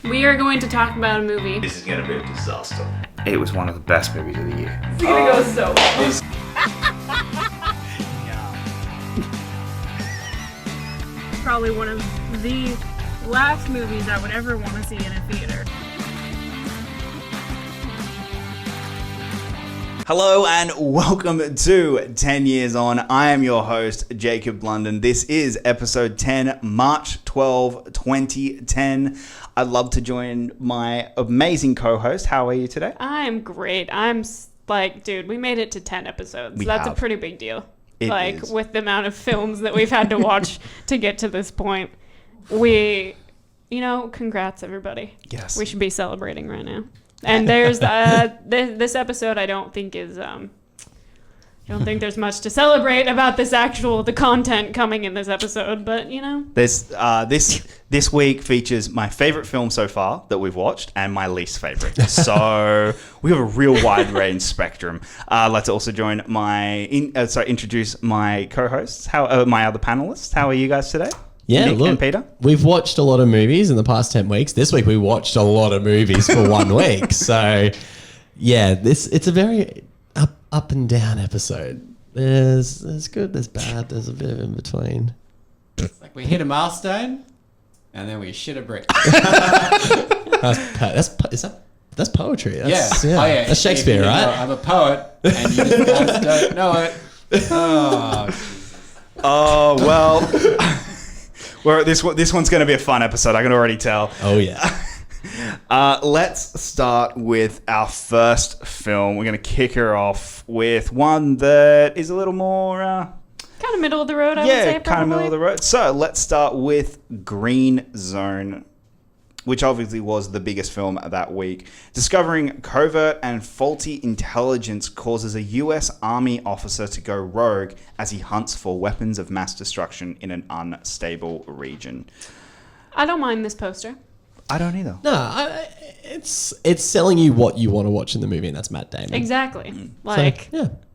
We are going to talk about a movie. This is gonna be a disaster. It was one of the best movies of the year. It's gonna go so well. Probably one of the last movies I would ever want to see in a theater. Hello and welcome to 10 Years On. I am your host, Jacob London. This is episode 10, March 12, 2010. I'd love to join my amazing co-host. How are you today? I'm great. Dude, we made it to 10 episodes. That's a pretty big deal. It is. With the amount of films that we've had to watch to get to this point. Congrats everybody. Yes. We should be celebrating right now. And there's this episode I don't think there's much to celebrate about the content coming in this episode, but This week features my favorite film so far that we've watched and my least favorite. So we have a real wide range spectrum. Let's also introduce my co-hosts, my other panelists. How are you guys today? Yeah, Nick and Peter? We've watched a lot of movies in the past 10 weeks. This week we watched a lot of movies for 1 week. So, yeah, it's a very up and down episode. There's good, there's bad, there's a bit of in between. It's like we hit a milestone and then we shit a brick. That's poetry. That's, yeah. Oh, yeah. That's Shakespeare, right? I'm a poet and you just don't know it. Oh, well... this one's going to be a fun episode. I can already tell. Oh, yeah. Let's start with our first film. We're going to kick her off with one that is a little more... kind of middle of the road, I would say, probably. Kind of middle of the road. So let's start with Green Zone, which obviously was the biggest film that week. Discovering covert and faulty intelligence causes a US Army officer to go rogue as he hunts for weapons of mass destruction in an unstable region. I don't mind this poster. I don't either. No, it's selling you what you want to watch in the movie, and that's Matt Damon. Exactly.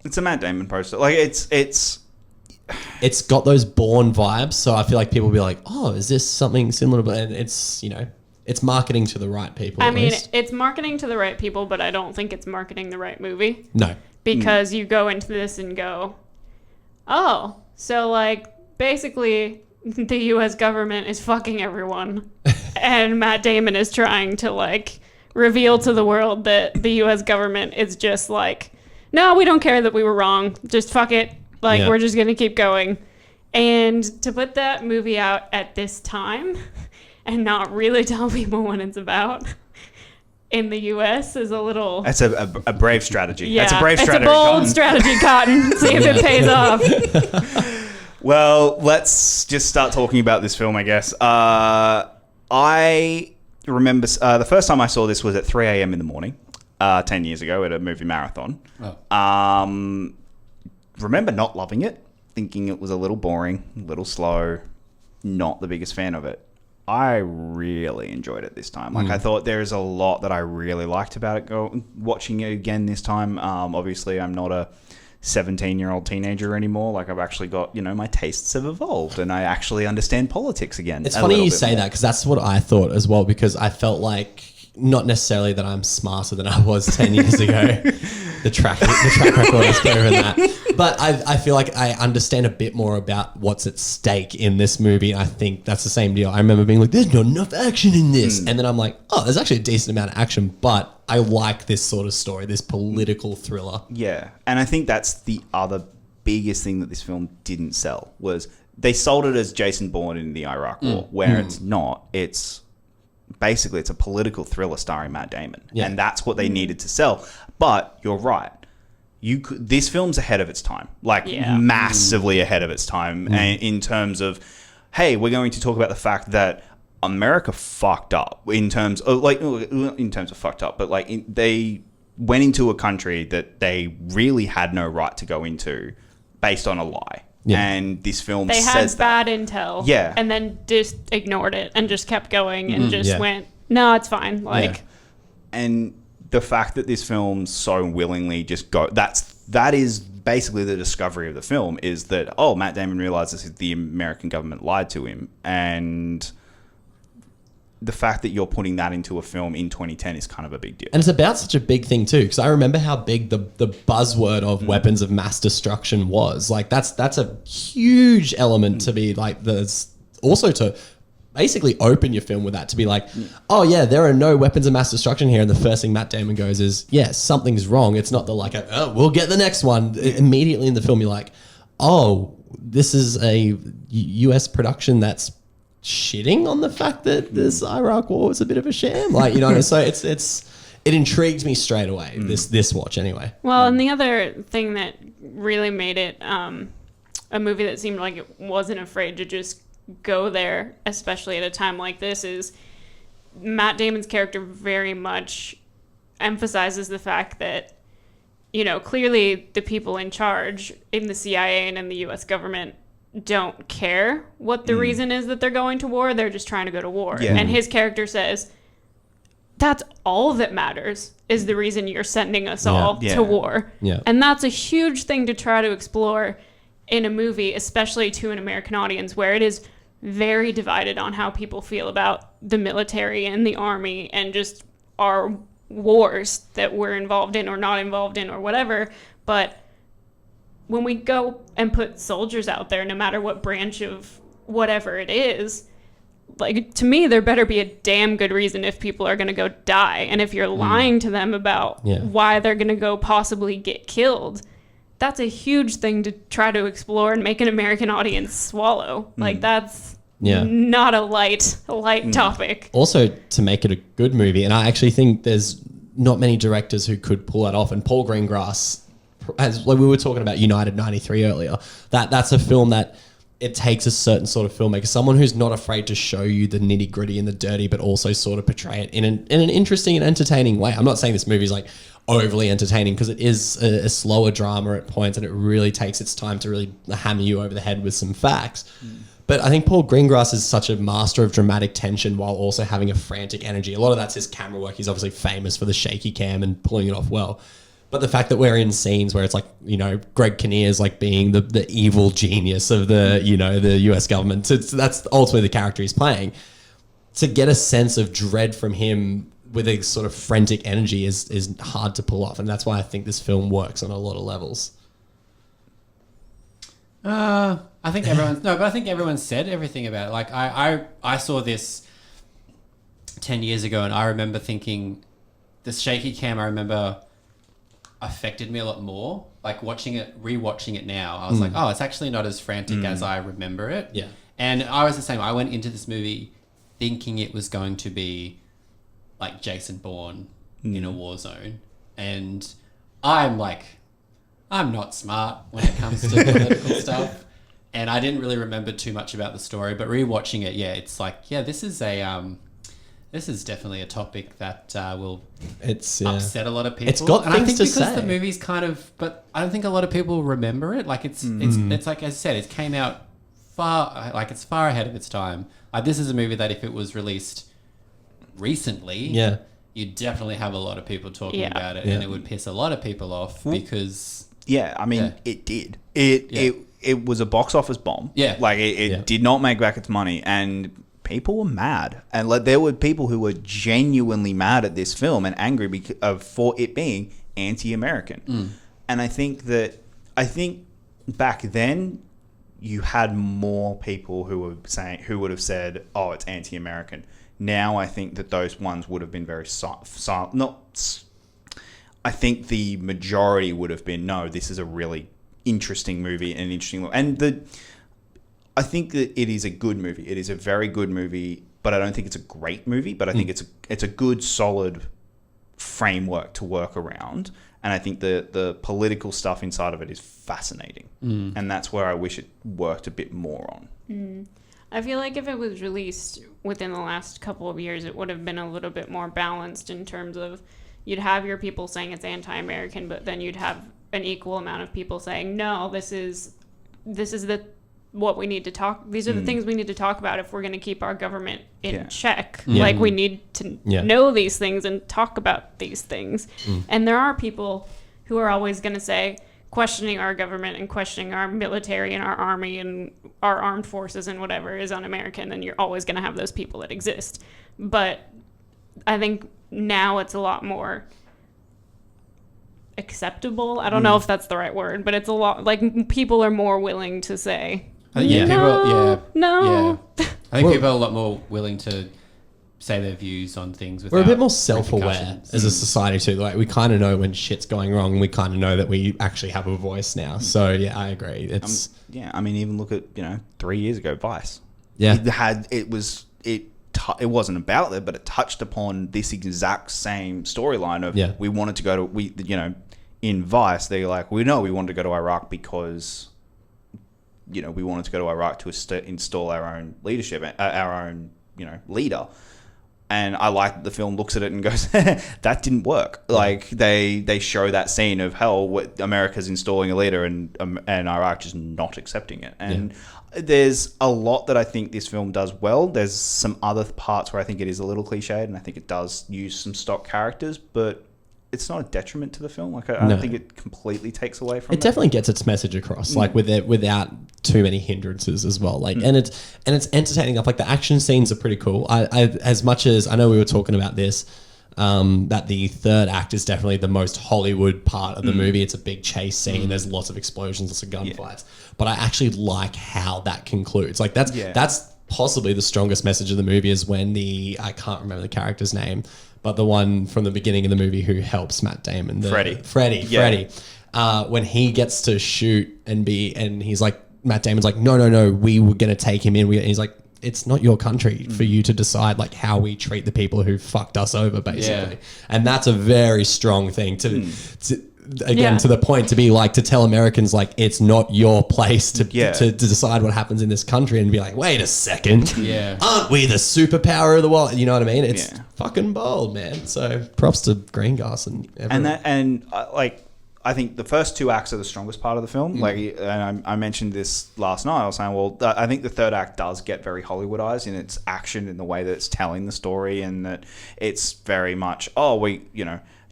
It's a Matt Damon poster. It's got those Bourne vibes, so I feel like people will be like, oh, is this something similar? And it's, it's marketing to the right people. It's marketing to the right people, but I don't think it's marketing the right movie. No. Because you go into this and go, oh, so basically the US government is fucking everyone. And Matt Damon is trying to reveal to the world that the US government is just no, we don't care that we were wrong. Just fuck it. We're just going to keep going. And to put that movie out at this time and not really tell people what it's about in the U.S. is a little... That's a brave strategy. Yeah, that's a brave strategy. It's a bold strategy, Cotton. See if it pays off. Well, let's just start talking about this film, I guess. I remember the first time I saw this was at 3 a.m. in the morning, 10 years ago at a movie marathon. Oh. Remember not loving it, thinking it was a little boring, a little slow, not the biggest fan of it. I really enjoyed it this time. I thought there's a lot that I really liked about it. Watching it again this time, obviously I'm not a 17-year-old teenager anymore. I've actually got, my tastes have evolved and I actually understand politics again. It's funny you say that because that's what I thought as well, because I felt like not necessarily that I'm smarter than I was 10 years ago. The track record is better than that. But I feel like I understand a bit more about what's at stake in this movie. I think that's the same deal. I remember being like, there's not enough action in this. And then I'm like, oh, there's actually a decent amount of action, but I like this sort of story, this political thriller. Yeah. And I think that's the other biggest thing that this film didn't sell was they sold it as Jason Bourne in the Iraq War, where it's not. It's basically it's a political thriller starring Matt Damon. Yeah. And that's what they needed to sell. But you're right. This film's ahead of its time, massively ahead of its time, and in terms of, hey, we're going to talk about the fact that America fucked up in terms of fucked up, but they went into a country that they really had no right to go into, based on a lie. Yeah. And this film says bad intel, and then just ignored it and just kept going and went, no, it's fine, and the fact that this film so willingly just that is basically the discovery of the film, is that, Matt Damon realizes the American government lied to him, and the fact that you're putting that into a film in 2010 is kind of a big deal. And it's about such a big thing too, because I remember how big the buzzword of weapons of mass destruction was. Like that's a huge element to be like also to basically open your film with that, to be like, oh yeah, there are no weapons of mass destruction here. And the first thing Matt Damon goes is, yes, something's wrong. It's not oh, we'll get the next one. Immediately in the film, you're like, oh, this is a US production that's shitting on the fact that this Iraq war was a bit of a sham. Like, you know, so it intrigued me straight away, this watch anyway. Well, and the other thing that really made it a movie that seemed like it wasn't afraid to just go there, especially at a time like this, is Matt Damon's character very much emphasizes the fact that, you know, clearly the people in charge in the CIA and in the US government don't care what the reason is that they're going to war. They're just trying to go to war. Yeah. And his character says, that's all that matters, is the reason you're sending us all Yeah. to war. Yeah. And that's a huge thing to try to explore in a movie, especially to an American audience, where it is very divided on how people feel about the military and the army and just our wars that we're involved in or not involved in or whatever. But when we go and put soldiers out there, no matter what branch of whatever it is, like, to me, there better be a damn good reason if people are going to go die. And if you're lying to them about why they're going to go possibly get killed, that's a huge thing to try to explore and make an American audience swallow. Like, that's not a light topic. Also, to make it a good movie, and I actually think there's not many directors who could pull that off. And Paul Greengrass, as like we were talking about United 93 earlier, that's a film that it takes a certain sort of filmmaker, someone who's not afraid to show you the nitty gritty and the dirty, but also sort of portray it in an interesting and entertaining way. I'm not saying this movie is like overly entertaining, because it is a slower drama at points, and it really takes its time to really hammer you over the head with some facts. But I think Paul Greengrass is such a master of dramatic tension while also having a frantic energy. A lot of that's his camera work. He's obviously famous for the shaky cam and pulling it off well. But the fact that we're in scenes where it's like, you know, Greg Kinnear is like being the evil genius of the, you know, the US government. So that's ultimately the character he's playing. To get a sense of dread from him with a sort of frantic energy is hard to pull off. And that's why I think this film works on a lot of levels. I think everyone's said everything about it. Like I saw this 10 years ago, and I remember thinking the shaky cam, I remember, affected me a lot more. Like rewatching it now, I was like, oh, it's actually not as frantic as I remember it. Yeah. And I was the same. I went into this movie thinking it was going to be like Jason Bourne in a war zone. And I'm not smart when it comes to political stuff. And I didn't really remember too much about the story, but rewatching it, it's like, this is definitely a topic that will upset a lot of people. It's got and things I think to because say. the movie's but I don't think a lot of people remember it. Like it's like, as I said, it came out it's far ahead of its time. This is a movie that if it was released recently, you'd definitely have a lot of people talking about it, and it would piss a lot of people off because... Yeah, I mean, it did. It was a box office bomb. Yeah. Like, it did not make back its money, and people were mad. And like, there were people who were genuinely mad at this film and angry for it being anti-American. And I think back then, you had more people who would have said, oh, it's anti-American. Now I think that those ones would have been very silent. I think the majority would have been, no, this is a really interesting movie and I think that it is a good movie. It is a very good movie, but I don't think it's a great movie. But I think it's a good, solid framework to work around. And I think the political stuff inside of it is fascinating. And that's where I wish it worked a bit more on. I feel like if it was released within the last couple of years, it would have been a little bit more balanced in terms of, you'd have your people saying it's anti-American, but then you'd have an equal amount of people saying, no, this is what we need to talk. These are the things we need to talk about if we're going to keep our government in check. Like, we need to know these things and talk about these things. And there are people who are always going to say, questioning our government and questioning our military and our army and our armed forces and whatever is un-American, and you're always going to have those people that exist. but I think now it's a lot more acceptable. I don't know if that's the right word, but it's a lot like people are more willing to say, I think no. I think people are a lot more willing to say their views on things. We're a bit without more self-aware repercussions. as a society too. Like we kind of know when shit's going wrong. And we kind of know that we actually have a voice now. So yeah, I agree. It's Yeah, I mean, even look at 3 years ago, Vice. Yeah. It wasn't about it, but it touched upon this exact same storyline of Yeah. we wanted to go to in Vice they're like, we wanted to go to Iraq because we wanted to go to Iraq to install our own leadership, our own leader. And I like that the film looks at it and goes, that didn't work. Like they show that scene of hell, what America's installing a leader and Iraq just not accepting it. And there's a lot that I think this film does well. There's some other parts where I think it is a little cliched, and I think it does use some stock characters, but it's not a detriment to the film. Like I don't think it completely takes away from it. It definitely gets its message across, like without too many hindrances as well. Like, and it's entertaining enough. Like the action scenes are pretty cool. I as much as I know we were talking about this, that the third act is definitely the most Hollywood part of the movie. It's a big chase scene. There's lots of explosions, lots of gunfights. But I actually like how that concludes. Like that's possibly the strongest message of the movie is when I can't remember the character's name, but the one from the beginning of the movie who helps Matt Damon, Freddie. When he gets to shoot and he's like, Matt Damon's like, no, we were going to take him in. And he's like, it's not your country for you to decide like how we treat the people who fucked us over, basically. Yeah. And that's a very strong thing to the point to be like, to tell Americans like it's not your place to decide what happens in this country and be like, wait a second, aren't we the superpower of the world? You know what I mean? It's fucking bold, man. So props to Greengrass and everyone. I think the first two acts are the strongest part of the film. Like, and I mentioned this last night. I was saying, well, I think the third act does get very Hollywoodized in its action, in the way that it's telling the story, and that it's very much,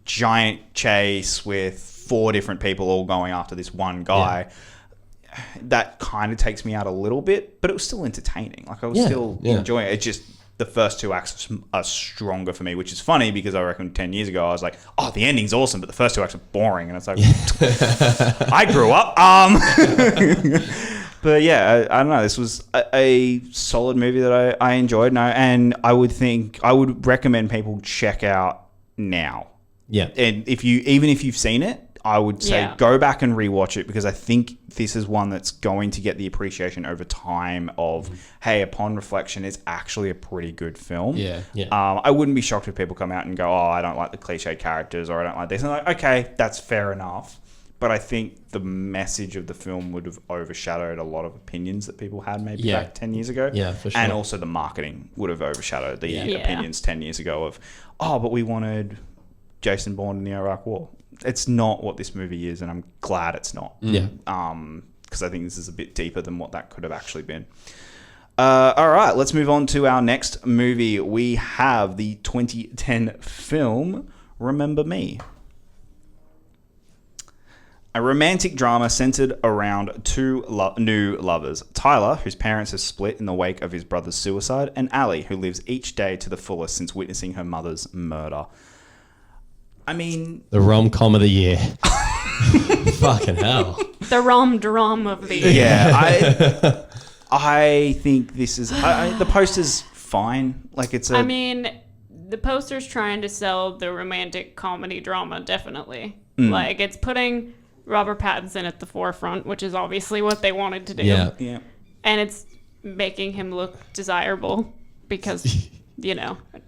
giant chase with 4 different people all going after this one guy. Yeah. That kind of takes me out a little bit, but it was still entertaining. Like I was still enjoying it. It's just the first 2 acts are stronger for me, which is funny because I reckon 10 years ago I was like, oh, the ending's awesome, but the first 2 acts are boring. And it's like, I grew up. But yeah, I don't know. This was a solid movie that I enjoyed. And I would recommend people check out now. Yeah. And if you've seen it, I would say go back and rewatch it, because I think this is one that's going to get the appreciation over time of, hey, upon reflection, it's actually a pretty good film. Yeah. I wouldn't be shocked if people come out and go, oh, I don't like the cliched characters, or I don't like this. And I'm like, okay, that's fair enough. But I think the message of the film would have overshadowed a lot of opinions that people had maybe back 10 years ago. Yeah, for sure. And also the marketing would have overshadowed the opinions 10 years ago of, oh, but we wanted Jason Bourne in the Iraq War. It's not what this movie is, and I'm glad it's not. Yeah. Because I think this is a bit deeper than what that could have actually been. All right, let's move on to our next movie. We have the 2010 film Remember Me. A romantic drama centered around 2 new lovers. Tyler, whose parents have split in the wake of his brother's suicide, and Ali, who lives each day to the fullest since witnessing her mother's murder. I mean, the rom-com of the year. Fucking hell. The rom-drom of the year. Yeah, I think this is... the poster's fine. Like, it's a... I mean, the poster's trying to sell the romantic comedy drama, definitely. Like, it's putting Robert Pattinson at the forefront, which is obviously what they wanted to do. Yeah. And it's making him look desirable because...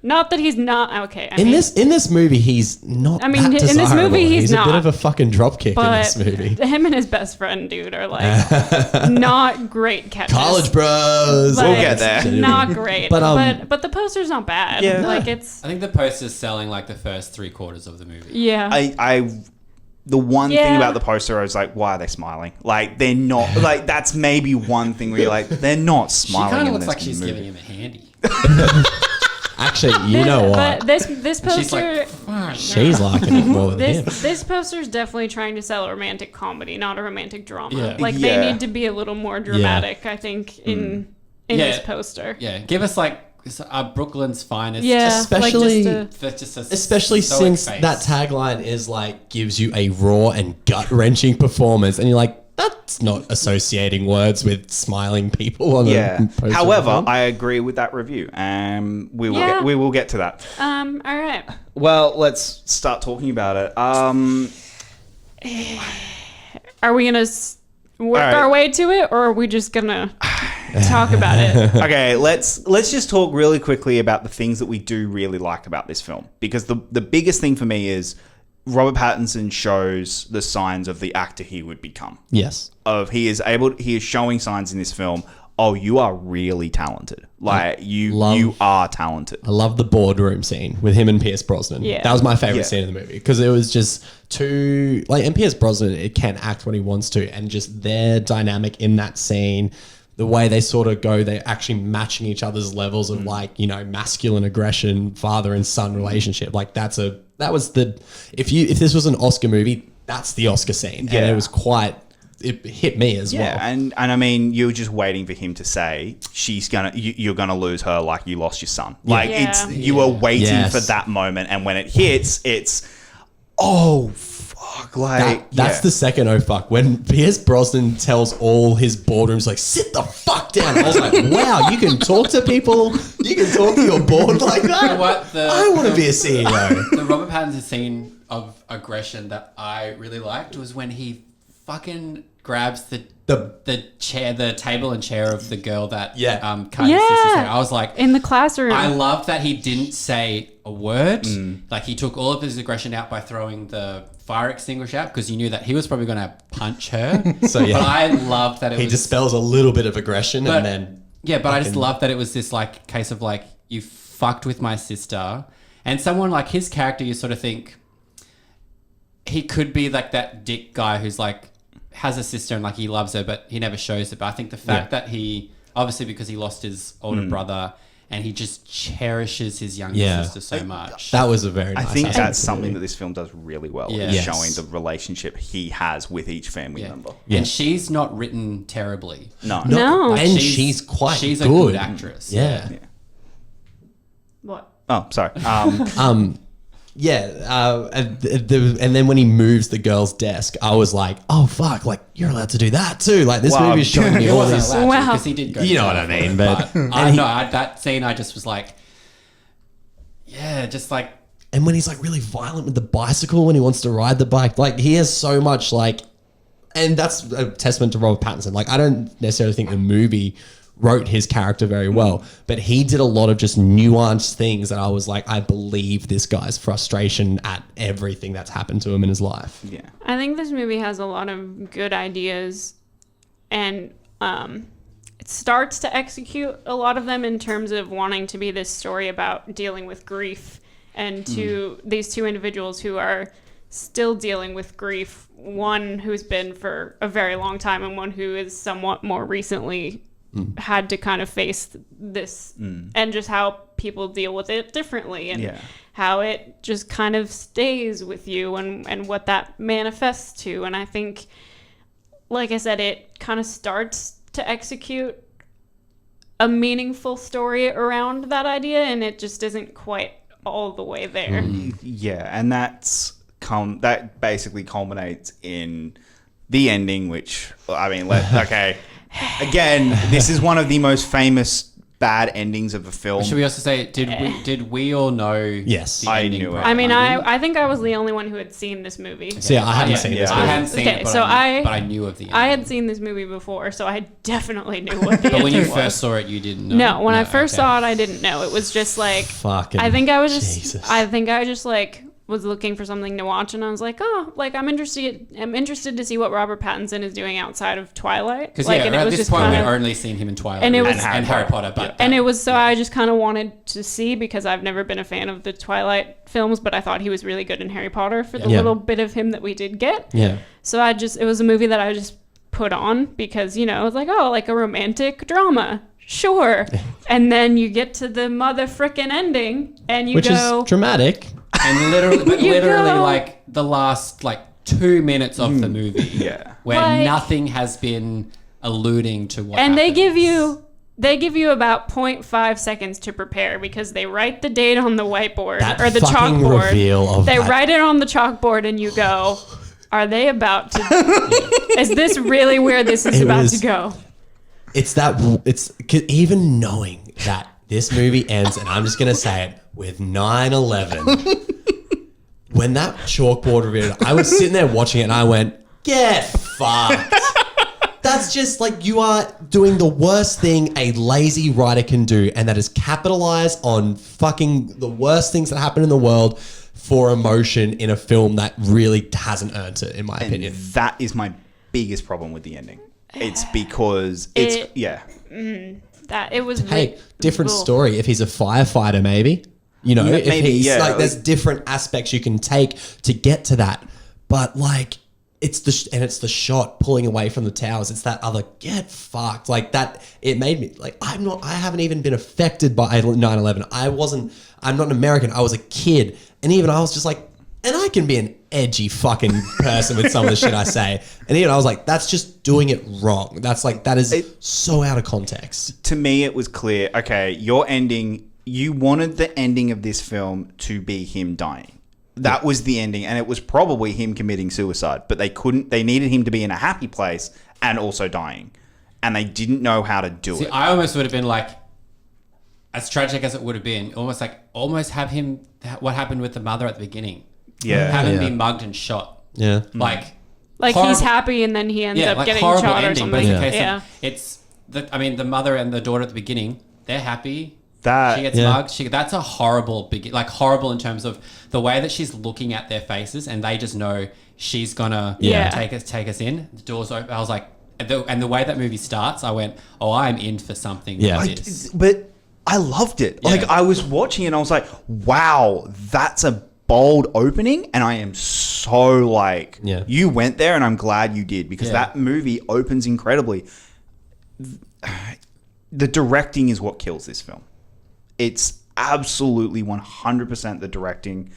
not that he's not okay. In this movie, he's not. I mean, in this movie, he's not. A bit of a fucking dropkick in this movie. Him and his best friend, dude, are like not great catches. College bros. Like, we'll get there. Not great, but the poster's not bad. Yeah, like it's. I think the poster's selling like the first 3/4 of the movie. Yeah. The one thing about the poster, I was like, why are they smiling? Like, they're not. Like, that's maybe one thing where you're like, they're not smiling. She kind in of looks this like she's movie. giving him a handy. Actually, you know what? But this poster, she's liking it more than him. This poster is definitely trying to sell a romantic comedy, not a romantic drama. Yeah. Like they need to be a little more dramatic, I think, in this poster. Yeah, give us like Brooklyn's finest. Yeah, Especially- For just a Especially stoic since face. that tagline is like gives you a raw and gut wrenching performance, and you're like, that's not associating words with smiling people on Yeah. a poster. However, I agree with that review. Yeah. We will get to that. All right. Well, let's start talking about it. Are we gonna work right. our way to it, or are we just gonna talk about it? Okay, let's just talk really quickly about the things that we do really like about this film, because the biggest thing for me is Robert Pattinson shows the signs of the actor he would become. yes, He is showing signs in this film. Oh, you are really talented. Like you are talented. I love the boardroom scene with him and Pierce Brosnan. Yeah. That was my favorite Yeah. scene in the movie because it was just too like, and Pierce Brosnan, it can act when he wants to, and just their dynamic in that scene, the way they sort of go, they're actually matching each other's levels of like, you know, masculine aggression, father and son relationship. Like if this was an Oscar movie, that's the Oscar scene. And Yeah. it was it hit me as Yeah, well. and I mean, you're just waiting for him to say you're gonna lose her like you lost your son. Like Yeah. you are waiting Yes. for that moment, and when it hits, it's oh fuck, like That's the second oh fuck. When Pierce Brosnan tells all his boardrooms like, sit the fuck down. I was like, wow, you can talk to people. You can talk to your board like that. You know what? I want to be a CEO. The Robert Pattinson scene of aggression that I really liked was when he fucking grabs the table and chair of the girl that Yeah. cut his sister's Yeah. hair. I was like, In the classroom. I love that he didn't say a word. Like he took all of his aggression out by throwing the fire extinguisher out because he knew that he was probably going to punch her. So, yeah. But I loved that it He was dispels a little bit of aggression but, and then but I just love that it was this like case of like, you fucked with my sister, and someone like his character, you sort of think he could be like that dick guy who's like has a sister and like he loves her but he never shows it. But I think the fact that he obviously, because he lost his older brother, and he just cherishes his younger Yeah. sister so much. that was a very I nice think aspect that's of the something that movie. this film does really well. Yeah. Is Yes. showing the relationship he has with each family Yeah. member. Yeah. And she's not written terribly. No. No. Like, And she's quite she's good. a good actress. Yeah. What? Oh, sorry. And then when he moves the girl's desk, I was like, oh fuck, like you're allowed to do that too. Like this Wow. movie is showing me He all wasn't these. allowed Wow. because he did go. You to know jail what I for mean, it, but- I know that scene. I just was like, yeah, just like And when he's like really violent with the bicycle when he wants to ride the bike, like he has so much like, and that's a testament to Robert Pattinson. Like I don't necessarily think the movie wrote his character very well, but he did a lot of just nuanced things that I was like, I believe this guy's frustration at everything that's happened to him in his life. Yeah. I think this movie has a lot of good ideas, and it starts to execute a lot of them in terms of wanting to be this story about dealing with grief, and to these two individuals who are still dealing with grief, one who's been for a very long time and one who is somewhat more recently had to kind of face this, and just how people deal with it differently, and Yeah. how it just kind of stays with you, and what that manifests to. And I think, like I said, it kind of starts to execute a meaningful story around that idea, and it just isn't quite all the way there. Yeah, and that basically culminates in the ending, which I mean, okay. Again, this is one of the most famous bad endings of a film. Should we also say, did we all know? Yes. the I ending knew it. right? I mean, I think I was the only one who had seen this movie. So yeah, I haven't seen this yeah. I movie. hadn't seen Okay, it, but so but I knew of the ending. I had seen this movie before, so I definitely knew what the But when you ending was. first saw it, you didn't know. No, when I first okay. saw it, I didn't know. It was just like, Fucking I think I was just, Jesus. I think I just like was looking for something to watch, and I was like, oh, like I'm interested to see what Robert Pattinson is doing outside of Twilight. Because Like, yeah, and it at was this just point, we'd kind of, only seen him in Twilight And it was- and Harry Potter. But and it was so I just kind of wanted to see, because I've never been a fan of the Twilight films, but I thought he was really good in Harry Potter for the Yeah. little bit of him that we did get. Yeah. So it was a movie that I just put on because, it was like, oh, like a romantic drama. Sure. And then you get to the mother frickin' ending and you Which go, is dramatic. and literally, You go- like the last 2 minutes of the movie, Yeah. where Like- nothing has been alluding to what. and they happens. give you they give you about 0.5 seconds to prepare because they write the date on the whiteboard That or the fucking chalkboard. reveal of They that. write it on the chalkboard and you go, are they about to... Is this really where this is It about was- to go? It's that, it's 'cause even knowing that this movie ends, and I'm just going to say it, with 9/11. When that chalkboard revealed, I was sitting there watching it and I went, get fucked. That's just like you are doing the worst thing a lazy writer can do, and that is capitalize on fucking the worst things that happen in the world for emotion in a film that really hasn't earned it, in my And opinion. that is my biggest problem with the ending. It's because it's It- yeah. That it was... Hey, re- different Ugh. story. If he's a firefighter, maybe. You know, if Maybe, he's yeah, like, there's like- different aspects you can take to get to that. But like, it's the shot pulling away from the towers. It's that other get fucked like that. It made me like I haven't even been affected by 9/11. I'm not an American. I was a kid, and even I was just like, and I can be an edgy fucking person with some of the shit I say. And even I was like, that's just doing it wrong. That's like that is so out of context. To me, it was clear. Okay, your ending. You wanted the ending of this film to be him dying. That was the ending, and it was probably him committing suicide. But they couldn't. They needed him to be in a happy place and also dying, and they didn't know how to do See, it. I almost would have been like, as tragic as it would have been, almost have him, what happened with the mother at the beginning. Yeah. Have him Yeah. be mugged and shot. Yeah. Like Like horrible- he's happy and then he ends up getting horrible shot or ending, but something. it's a case Yeah. of it's the mother and the daughter at the beginning, they're happy. That- she gets Yeah. mugged. That's a horrible horrible in terms of the way that she's looking at their faces, and they just know she's gonna Yeah. take us in. The doors open. I was like, and the way that movie starts, I went, oh, I'm in for something. Yeah. Like this. But I loved it. Yeah. Like I was watching it and I was like, wow, that's a bold opening. And I am so like, Yeah. you went there and I'm glad you did because Yeah. that movie opens incredibly. The directing is what kills this film. It's absolutely 100% the directing.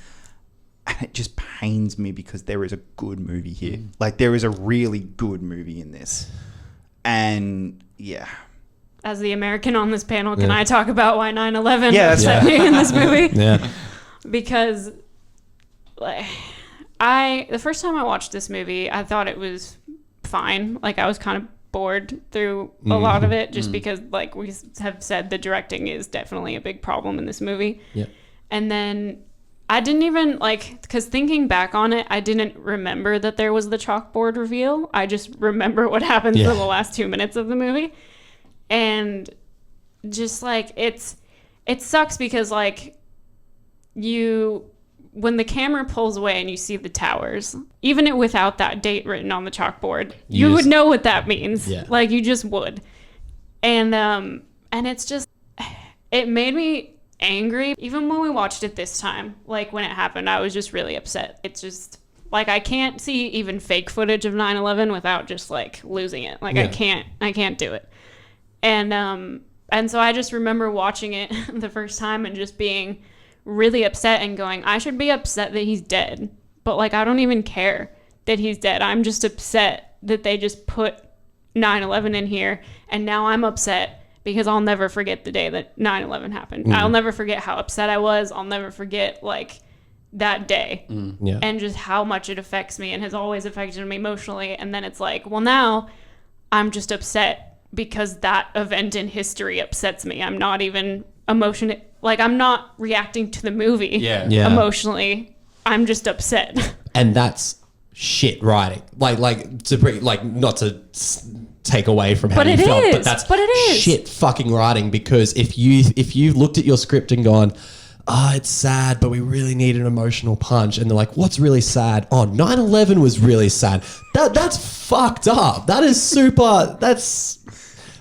And it just pains me because there is a good movie here. Like there is a really good movie in this. And yeah. As the American on this panel, can Yeah. I talk about why 9/11 Yeah, that's upset fair. me in this movie? Yeah. Because like the first time I watched this movie, I thought it was fine. Like I was kind of bored through a lot of it just because like we have said the directing is definitely a big problem in this movie. Yeah. And then I didn't even because thinking back on it, I didn't remember that there was the chalkboard reveal. I just remember what happens Yeah. in the last 2 minutes of the movie. And just like it sucks because like when the camera pulls away and you see the towers, even without that date written on the chalkboard, you You would just- know what that means. Yeah. Like you just would. And it's just it made me angry even when we watched it this time. Like when it happened, I was just really upset. It's just like I can't see even fake footage of 9/11 without just like losing it. Like Yeah. I can't do it. And so I just remember watching it the first time and just being really upset and going, I should be upset that he's dead. But like I don't even care that he's dead. I'm just upset that they just put 9/11 in here, and now I'm upset because I'll never forget the day that 9/11 happened. I'll never forget how upset I was. I'll never forget like that day Yeah. and just how much it affects me and has always affected me emotionally. And then it's like, well, now I'm just upset because that event in history upsets me. I'm not even I'm not reacting to the movie Yeah. Yeah. emotionally. I'm just upset. And that's shit writing. Like to bring, like not to take away from how But you it felt, is. but that's But it is. shit fucking writing. Because if you looked at your script and gone, it's sad, but we really need an emotional punch, and they're like, what's really sad? Oh, 9/11 was really sad. That's fucked up. That is super. That's.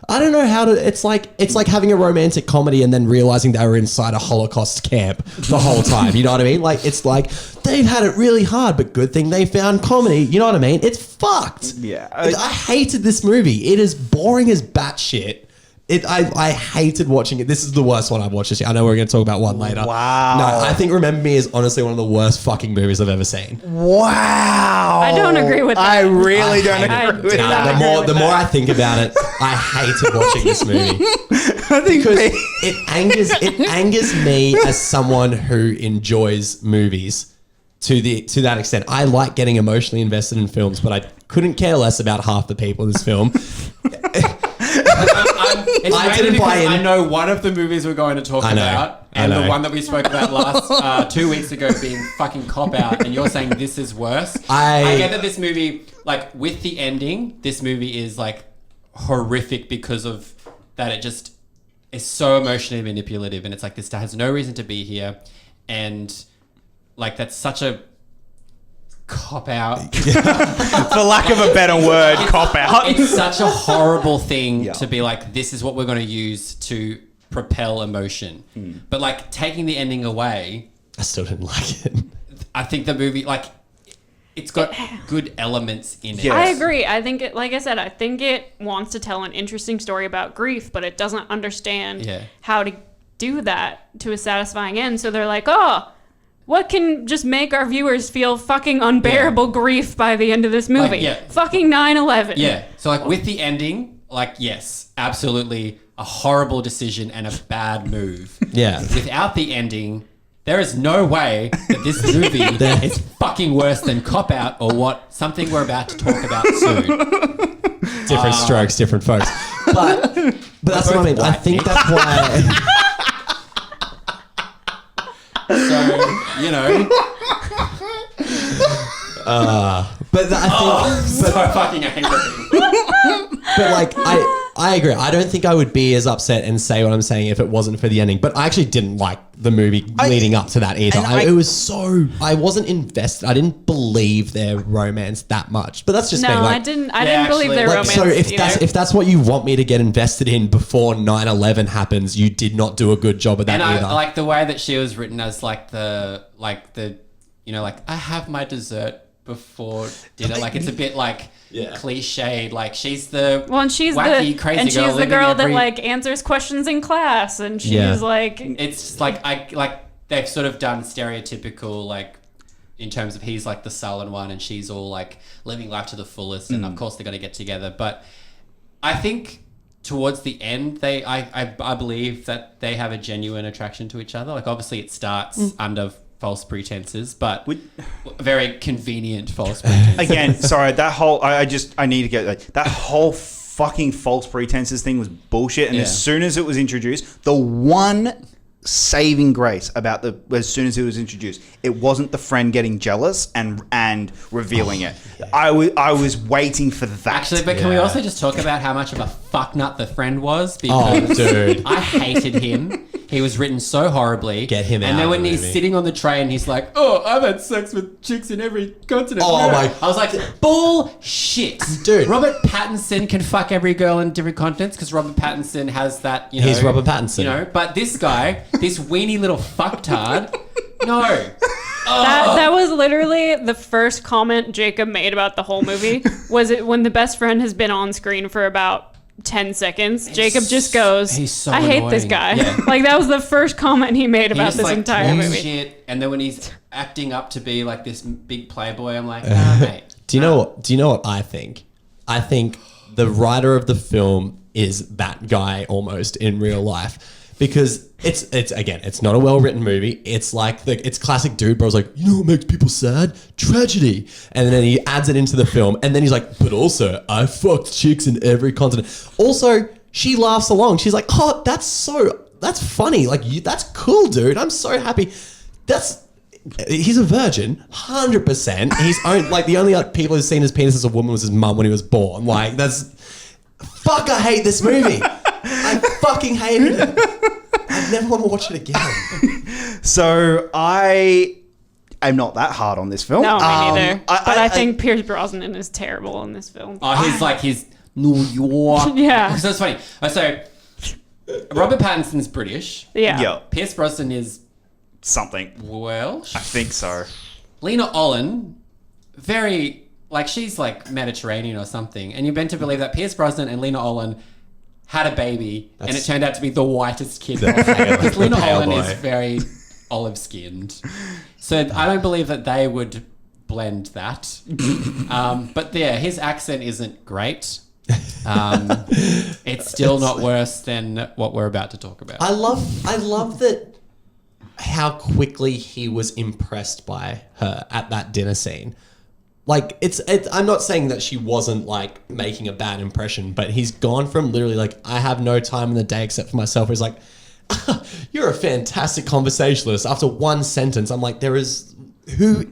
I don't know how to. It's like having a romantic comedy and then realizing they were inside a Holocaust camp the whole time. You know what I mean? Like it's like they've had it really hard, but good thing they found comedy. You know what I mean? It's fucked. Yeah. I hated this movie. It is boring as batshit. I hated watching it. This is the worst one I've watched this year. I know we're going to talk about one later. Wow. No, I think Remember Me is honestly one of the worst fucking movies I've ever seen. Wow. I don't agree with that. I really don't I agree with do that. not. The more I think about it, I hated watching this movie. I think Because it angers me as someone who enjoys movies to that extent. I like getting emotionally invested in films, but I couldn't care less about half the people in this film. It's I mainly didn't buy because in. I know one of the movies we're going to talk I know. about, I and know. the one that we spoke about last 2 weeks ago being fucking Cop Out, and you're saying this is worse. I get that this movie, like with the ending, this movie is like horrific because of that. It just is so emotionally manipulative, and it's like this has no reason to be here, and like that's such a cop out. For lack of a better word, cop out. It's such a horrible thing Yeah. to be like, this is what we're going to use to propel emotion. But like taking the ending away, I still didn't like it. I think the movie, like, it's got good elements in it. Yeah. I agree. I think it, like I said, I think it wants to tell an interesting story about grief, but it doesn't understand Yeah. how to do that to a satisfying end. So they're like, oh, what can just make our viewers feel fucking unbearable grief by the end of this movie? yeah. Fucking 9/11. Yeah. So like with the ending, like, yes, absolutely a horrible decision and a bad move. Yeah. Without the ending, there is no way that this movie is fucking worse than Cop Out or what something we're about to talk about soon. Different strokes, different folks. But that's what I mean. I think that's why. So, you know, But I think. so fucking angry. But like I agree. I don't think I would be as upset and say what I'm saying if it wasn't for the ending. But I actually didn't like the movie leading up to that either. and It was so I wasn't invested. I didn't believe their romance that much. But that's just me. No, Like, I didn't. I Yeah, didn't believe actually, their like, romance. so if either. that's what you want me to get invested in before 9/11 happens, you did not do a good job of that And I either. like the way that she was written as like the you know, like, I have my dessert before dinner. Like, it's a bit like cliched. Like, she's the well, and she's wacky, the crazy and she's girl the living girl that every- like answers questions in class, and she's Yeah. like, It's like they've sort of done stereotypical, like, in terms of he's like the sullen one and she's all like living life to the fullest, and of course they're going to get together. But I think towards the end, I believe that they have a genuine attraction to each other. Like, obviously it starts under false pretenses, but very convenient false pretenses. Again, sorry, that whole I need to get that whole fucking false pretenses thing was bullshit. And Yeah. as soon as it was introduced, the one saving grace about as soon as it was introduced, it wasn't the friend getting jealous and revealing it. I was waiting for that. Actually, but can we Yeah. also just talk about how much of a fucknut the friend was? Because dude. I hated him. He was written so horribly. Get him out And then of when the he's movie. sitting on the train, he's like, "Oh, I've had sex with chicks in every continent." Oh, my- I was like, bullshit, Dude. Robert Pattinson can fuck every girl in different continents because Robert Pattinson has that. You know, He's Robert Pattinson. You know, but this guy, this weenie little fucktard, no. that was literally the first comment Jacob made about the whole movie. Was it when the best friend has been on screen for about 10 seconds? Jacob just goes, he's so I hate this annoying. guy. Yeah. Like, that was the first comment he made He about just, this like, entire talks movie. shit, and then when he's acting up to be like this big playboy, I'm like, nah, mate. Do you know what I think? I think the writer of the film is that guy almost in real life. Because it's not a well-written movie. It's like it's classic dude bro's like, you know what makes people sad? Tragedy. And then he adds it into the film, and then he's like, but also I fucked chicks in every continent. Also, she laughs along. She's like, oh, that's funny. Like, that's cool, dude. I'm so happy. He's a virgin, 100%. He's like the only people who've seen his penis as a woman was his mum when he was born. Like, fuck. I hate this movie. I fucking hated it. I never want to watch it again. So I'm not that hard on this film. No, me neither. But I I think Pierce Brosnan is terrible in this film. Oh, he's New York. Yeah. So it's funny. So Robert Pattinson's British. Yeah. Yeah, Pierce Brosnan is something. Welsh. I think so. Lena Olin, very, like, she's like Mediterranean or something. And you're meant to believe that Pierce Brosnan and Lena Olin had a baby, and it That's- turned out to be the whitest kid. The pale- Because Lena the pale Olin is boy. very olive-skinned. So I don't believe that they would blend that. But yeah, his accent isn't great. It's still not worse than what we're about to talk about. I love that how quickly he was impressed by her at that dinner scene. Like it's I'm not saying that she wasn't like making a bad impression, but he's gone from literally like I have no time in the day except for myself. He's like, you're a fantastic conversationalist. After one sentence, I'm like, there is who.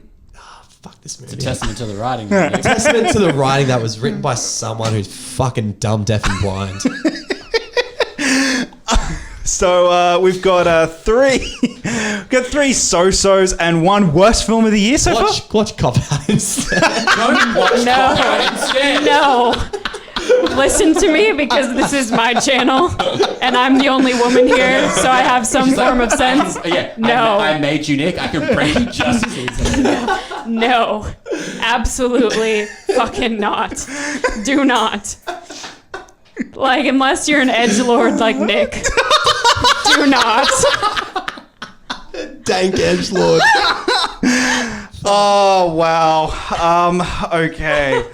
Fuck this movie. Testament to the writing. Really. Testament to the writing that was written by someone who's fucking dumb, deaf, and blind. So we've got three so-sos and one worst film of the year so far. Watch Cop Out instead. Don't watch No. Cop Out instead. No. Listen to me because this is my channel and I'm the only woman here, so I have some form of sense. Yeah, No. I made you, Nick. I can bring you justice. No. Absolutely fucking not. Do not. Like, unless you're an edgelord like Nick. Do not. Dank edgelord. Oh wow. Okay.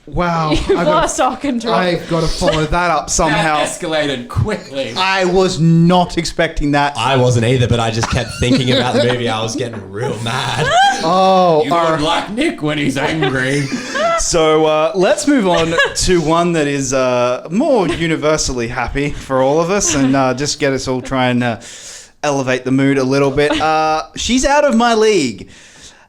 Wow. You've lost all control. I've got to follow that up somehow. That escalated quickly. I was not expecting that. I wasn't either, but I just kept thinking about the movie. I was getting real mad. Oh, You would like Nick when he's angry. so let's move on to one that is more universally happy for all of us, and just get us all try and elevate the mood a little bit. She's Out of My League.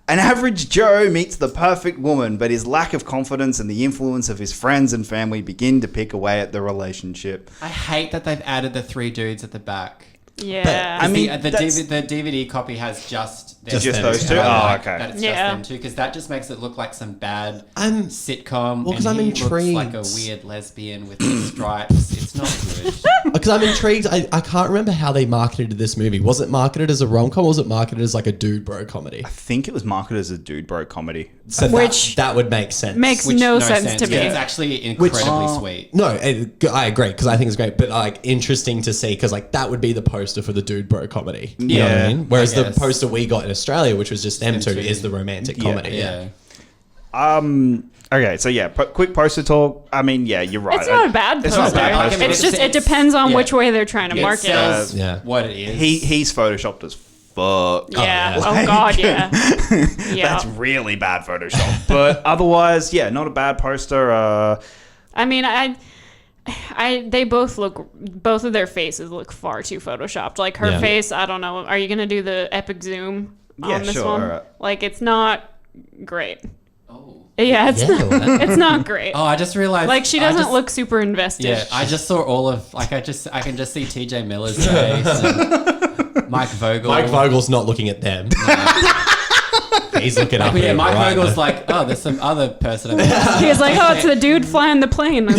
An average Joe meets the perfect woman, but his lack of confidence and the influence of his friends and family begin to pick away at the relationship. I hate that they've added the three dudes at the back. Yeah. I mean, the that's- DVD copy has just Just Just them those two. two? I Oh, like okay. That it's Yeah. just them two, because that just makes it look like some bad I'm- sitcom. Well, 'cause and I'm he intrigued. looks like a weird lesbian with the stripes. It's not good. Because I'm intrigued. I can't remember how they marketed this movie. Was it marketed as a rom-com or was it marketed as like a dude bro comedy? I think it was marketed as a dude bro comedy. So Which- that would make sense. Makes Which no sense to me. Yeah, it's actually incredibly sweet. No, I agree because I think it's great, but like interesting to see because like that would be the poster for the dude bro comedy. You know what Yeah, I mean? Whereas I the guess. poster we got in Australia, which was just them two, two. is the romantic Yeah. comedy. Yeah. Okay, so yeah, quick poster talk. I mean, yeah, you're right. It's not a bad It's poster. not a bad poster. It's just, it depends on Yeah. which way they're trying to It market it. sells Yeah. what it is. He's photoshopped as fuck. Yeah. yeah. Oh, God, yeah. Yeah. That's really bad Photoshop. But otherwise, yeah, not a bad poster. I mean, they both of their faces look far too photoshopped. Like her Yeah. face, I don't know. Are you gonna do the epic zoom Yeah, on this sure, one? alright. Like, it's not great. Oh. Yeah, it's Yeah, not. It's not great. Oh, I just realized. Like, she I doesn't just- look super invested. Yeah, I just saw all of like I can just see TJ Miller's face, and Mike Vogel. Mike Vogel's not looking at them. He's looking up. But yeah, at Mike right Vogel's now. like, oh, there's some other person. Like He's like, oh, it's the dude flying the plane. at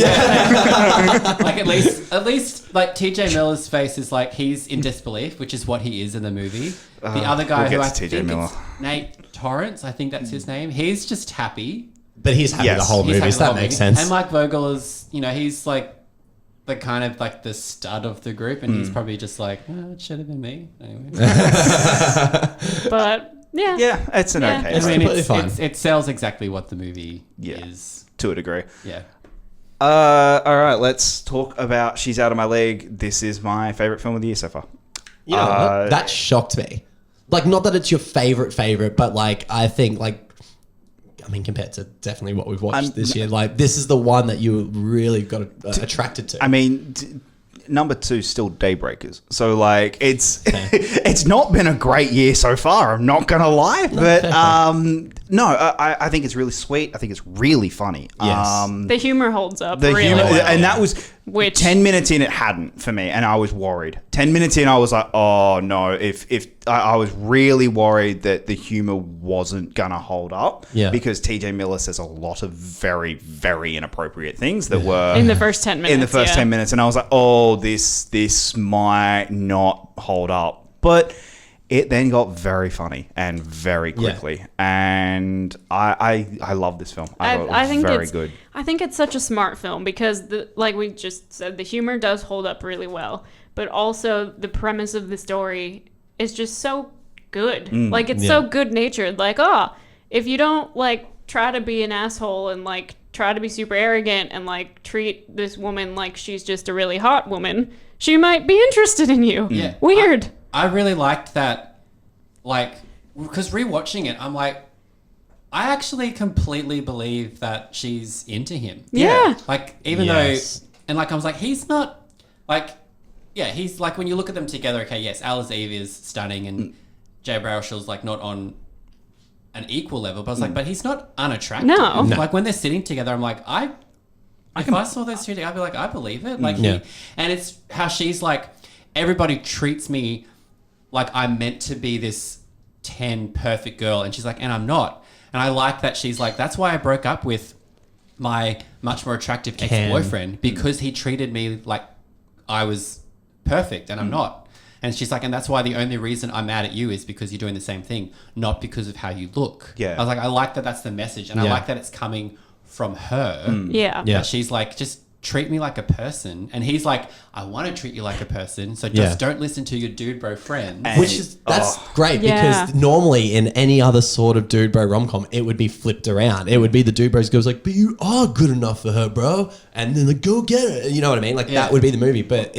least like TJ Miller's face is like he's in disbelief, which is what he is in the movie. The other guy we'll who I get to TJ think Miller. it's Nate Torrance, I think that's his name. He's just happy. But he's having Yes. the whole He's movie, having so the that whole makes movie. sense. And Mike Vogel is, he's like the kind of like the stud of the group, and he's probably just like, oh, it should have been me. Anyway. But yeah. yeah, it's an Yeah. okay. It's I movie. mean, completely fine. it sells exactly what the movie Yeah. is. To a degree. Yeah. All right, let's talk about She's Out of My League. This is my favorite film of the year so far. You know what? That shocked me. Like, not that it's your favorite, but like, I think like, I mean, compared to definitely what we've watched this year, like this is the one that you really got attracted to. I mean, number 2 still Daybreakers. So like, it's it's not been a great year so far. I'm not gonna lie, but I think it's really sweet. I think it's really funny. Yes. The humor holds up The really humor, well. and that was Which- 10 minutes in, it hadn't for me, and I was worried. 10 minutes in, I was like, oh no, if I was really worried that the humor wasn't gonna hold up, Yeah. because TJ Miller says a lot of very, very inappropriate things that were in the first 10 minutes. in the first yeah. 10 minutes, and I was like, oh, this might not hold up. But it then got very funny and very quickly. And I love this film. I thought it was think very it's good. I think it's such a smart film because, like we just said, the humor does hold up really well, but also the premise of the story is just so good. Like, it's so good natured. Like, if you don't like try to be an asshole and like try to be super arrogant and like treat this woman like she's just a really hot woman, she might be interested in you. Yeah. Weird. I really liked that, like, because rewatching it, I'm like, I actually completely believe that she's into him. Yeah. Like, even Yes. though, and like, I was like, he's not, like, yeah, he's like, when you look at them together, okay, yes, Alice Eve is stunning and Jay Baruchel's like not on an equal level, but I was like, but he's not unattractive. No. Like, when they're sitting together, I'm like, if I saw those two together, I'd be like, I believe it. Like, Yeah. and it's how she's like, everybody treats me like I'm meant to be this 10 perfect girl. And she's like, and I'm not. And I like that she's like, that's why I broke up with my much more attractive ex-boyfriend, because he treated me like I was perfect and I'm not. And she's like, and that's why the only reason I'm mad at you is because you're doing the same thing, not because of how you look. Yeah. I was like, I like that that's the message. And I like that it's coming from her. Yeah. Yeah. That she's like, just treat me like a person. And he's like, I want to treat you like a person. So just don't listen to your dude bro friends. And- Which is that's great Yeah. because normally in any other sort of dude bro rom com, it would be flipped around. It would be the dude bros goes like, "But you are good enough for her, bro," and then like, "Go get it." You know what I mean? Like Yeah. that would be the movie. But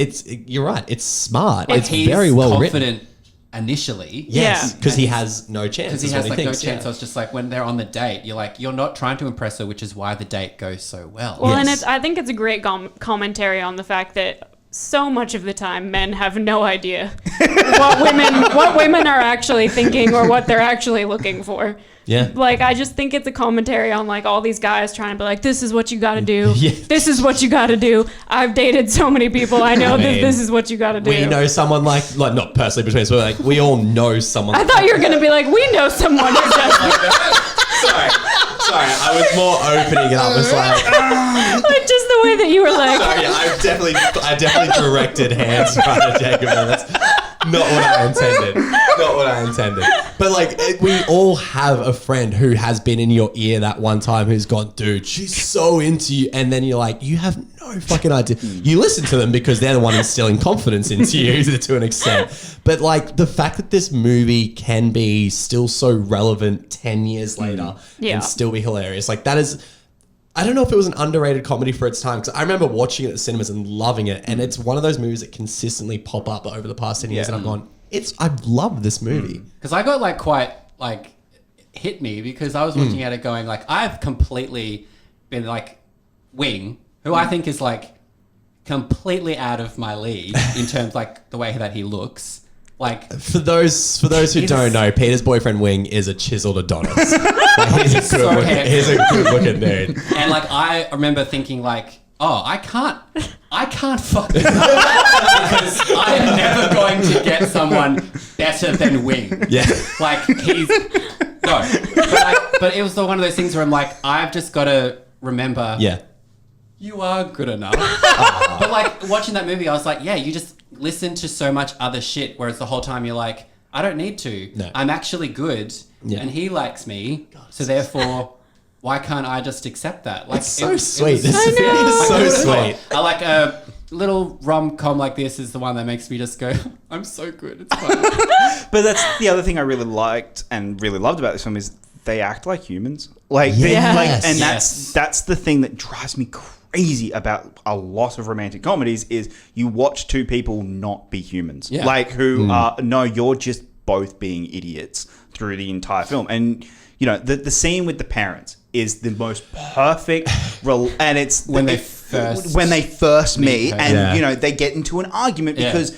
you're right. It's smart. But It's he's very well written. confident initially. Yes, Yeah. because he has no chance. Because he is has what like no thinks, chance. yeah. So it's just like when they're on the date, you're like, you're not trying to impress her, which is why the date goes so well. Well, and Yes. I think it's a great commentary on the fact that so much of the time men have no idea what women are actually thinking or what they're actually looking for. Yeah. Like, I just think it's a commentary on like all these guys trying to be like, this is what you got to do. Yeah. This is what you got to do. I've dated so many people. I know that mean, this is what you got to do. We know someone like not personally between us, but like we all know someone. I thought you were gonna be like, we know someone who does Sorry, I was more opening it up. It's like, like just the way that you were like, sorry, I definitely directed hands right at Jacob. And that's not what I intended. Not what I intended. But like, we all have a friend who has been in your ear that one time who's gone, dude, she's so into you, and then you're like, you have no fucking idea. You listen to them because they're the one instilling confidence into you to an extent. But like the fact that this movie can be still so relevant 10 years later Yeah. and still be hilarious, like that is. I don't know if it was an underrated comedy for its time, because I remember watching it at the cinemas and loving it, and it's one of those movies that consistently pop up over the past 10 years, and I've gone, I love this movie. Because I got like quite like hit me because I was looking at it going like, I've completely been like Wing, who I think is like completely out of my league in terms like the way that he looks. Like, For those who He's- don't know, Peter's boyfriend Wing is a chiseled Adonis. Like, he's so handsome. he's a good looking dude. and like I remember thinking like, oh, I can't fuck this up because I am never going to get someone better than Wing. Yeah. Like he's but it was one of those things where I'm like, I've just got to remember. Yeah. You are good enough. But like watching that movie, I was like, yeah, you just listen to so much other shit, whereas the whole time you're like, I don't need to. No. I'm actually good, Yeah. and he likes me, so therefore, why can't I just accept that? Like It's so it sweet. was- This I movie know. is so I sweet. I like a little rom-com like this is the one that makes me just go, I'm so good. It's fine. But that's the other thing I really liked and really loved about this film is they act like humans. Like, they, Yes. like, and Yes. that's the thing that drives me crazy about a lot of romantic comedies is you watch two people not be humans. Yeah. Like who are no, you're just both being idiots through the entire film. And you know, the scene with the parents is the most perfect and it's When they first meet her. and Yeah. you know, they get into an argument Yeah. because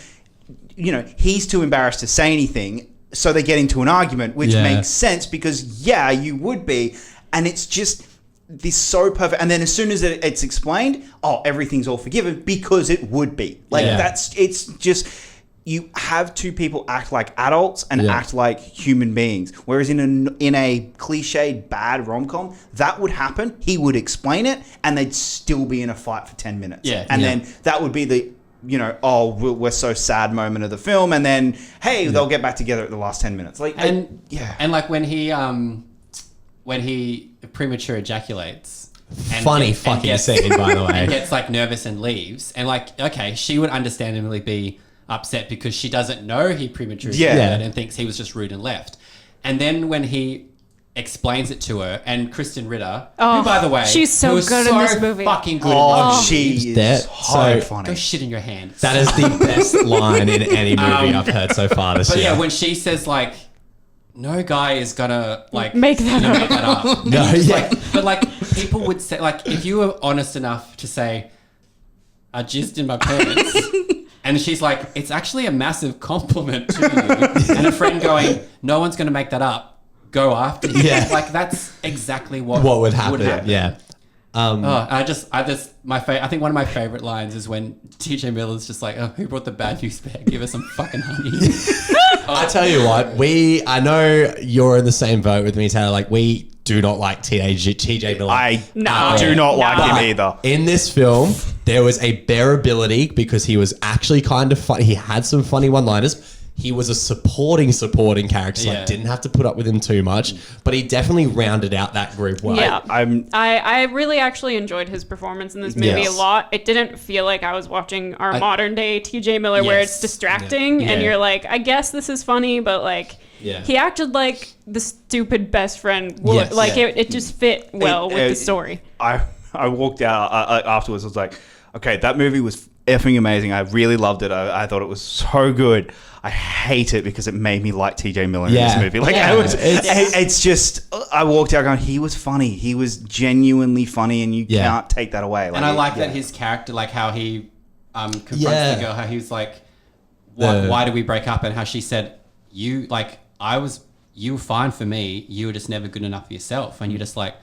you know, he's too embarrassed to say anything, so they get into an argument, which Yeah. makes sense because, yeah, you would be. And it's just this so perfect. And then as soon as it's explained, oh, everything's all forgiven because it would be. Like, Yeah. it's just, you have two people act like adults and Yeah. act like human beings. Whereas in a cliched bad rom-com, that would happen. He would explain it and they'd still be in a fight for 10 minutes. Yeah. And Yeah. then that would be the you know, oh, we're so sad moment of the film, and then hey, they'll get back together at the last 10 minutes. Like, and like when he premature ejaculates. Funny fucking scene, by the way. And gets like nervous and leaves. And like, okay, she would understandably be upset because she doesn't know he premature ejaculated and thinks he was just rude and left. And then when he explains it to her, and Kristen Ritter, who by the way, she's so who was good in this movie. fucking good. oh, in she is That- so so- funny. Go shit in your hand. That is the best line in any movie I've heard so far this But year. yeah, when she says like, no guy is gonna like Make that you know, up. make that up. No, It's yeah. like, but like people would say, like, if you were honest enough to say, I jizzed in my pants, and she's like, it's actually a massive compliment to you, and a friend going, no one's gonna make that up. Go after you. Yeah. Like that's exactly what what would happen? Yeah. Oh, I think one of my favorite lines is when TJ Miller's just like, oh, who brought the bad news bag? Give us some fucking honey. I tell you what, I know you're in the same boat with me, Taylor. Like, we do not like TJ Miller. I No. do not like No. him But either. in this film, there was a bearability because he was actually kind of funny. He had some funny one-liners. He was a supporting character, so I Yeah. didn't have to put up with him too much. But he definitely rounded out that group well. Yeah. I'm I really actually enjoyed his performance in this movie Yes. a lot. It didn't feel like I was watching our modern day TJ Miller where Yes. it's distracting and Yeah. you're like, I guess this is funny, but like Yeah. he acted like the stupid best friend would. Yes. Like Yeah. it just fit well with the it- story. I walked out afterwards. I was like, okay, that movie was effing amazing. I really loved it. I thought it was so good. I hate it because it made me like TJ Miller in Yeah. this movie. Like, Yeah. it's just, I walked out going, he was funny. He was genuinely funny, and you Yeah. can't take that away. And I like that his character, like how he confronts Yeah. the girl, how he was like, The- why did we break up? And how she said, you were fine for me. You were just never good enough for yourself. And you're just like,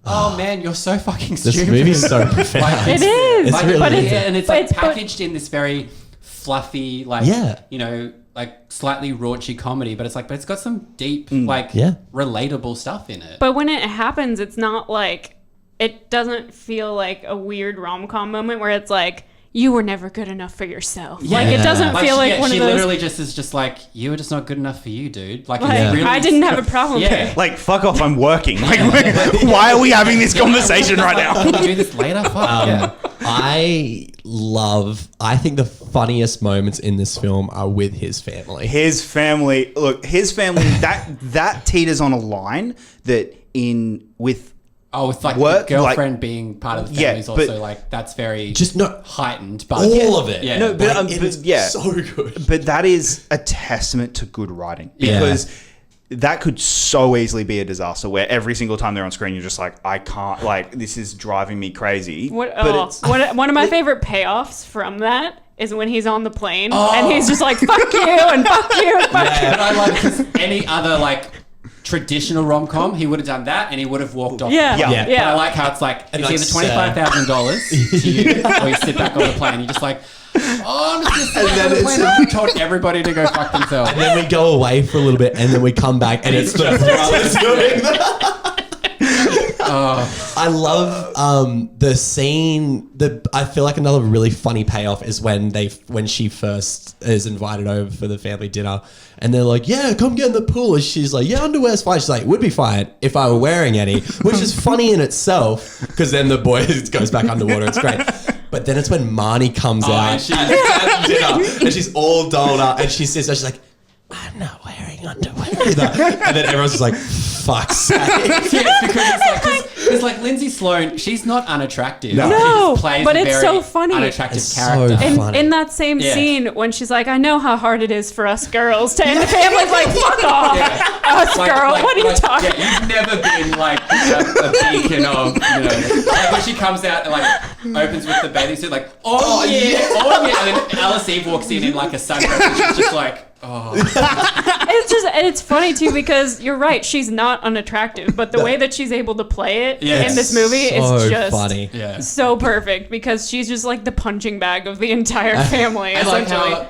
oh man, you're so fucking This stupid. movie's so profound. It is. It's really but is. and it's but like it's- but- packaged in this very fluffy, like, Yeah. you know, like slightly raunchy comedy, but it's got some deep, like, Yeah. relatable stuff in it. But when it happens, it's not like it doesn't feel like a weird rom-com moment where it's like you were never good enough for yourself. Like it doesn't feel like one she of those. literally just is just like, you were just not good enough for you, dude. Like, Like, it's really, I didn't have a problem Yeah. with it. Like, fuck off, I'm working. Like, why are we having this conversation right now? Can we do this later? Fuck yeah. I think the funniest moments in this film are with his family. His family, that teeters on a line that with Oh, with like Work, the girlfriend being part of the Yeah, family is also but- like, that's very Just no, heightened. But all of it. Yeah. No, but, Like, it's yeah. so good. But that is a testament to good writing, Yeah. because that could so easily be a disaster where every single time they're on screen, you're just like, I can't, like, this is driving me crazy. But it's, One of my favorite payoffs from that is when he's on the plane and he's just like, fuck you and fuck you and fuck you. But I love it because any other like traditional rom-com, he would have done that and he would have walked off. Yeah, Yeah. yeah. But I like how it's like, And it's like, either $25,000 to you or you sit back on the plane. You're just like, oh, I'm just gonna sit back on the then plane. I told everybody to go fuck themselves. And then we go away for a little bit, and then we come back, and it's the brothers doing that. I love the scene. I feel like another really funny payoff is when she first is invited over for the family dinner, and they're like, "Yeah, come get in the pool." And she's like, "Yeah, underwear's fine." She's like, "Would be fine if I were wearing any," which is funny in itself because then the boy goes back underwater. It's great. But then it's when Marnie comes out and she- at dinner, and she's all dolled up, and she sits there, she's like, "I'm not wearing underwear either." And then everyone's just like, "Fuck's sake." Yeah, it's because it's like, because like Lindsay Sloane, she's not unattractive. No. She No, just plays but a it's very so funny. unattractive It's so character. funny. In, in that same Yeah. scene when she's like, I know how hard it is for us girls to, and the family's like, fuck off, us girl, what are you talking about? Yeah, you've never been like a beacon of, you know, like when she comes out and like opens with the bathing suit, like, oh yeah, and then Alice Eve walks in like a sundress and she's just like, oh. And it's funny too because you're right, she's not unattractive, but the way that she's able to play it Yeah. in this movie So is just funny. Yeah. so perfect because she's just like the punching bag of the entire family, And like essentially. how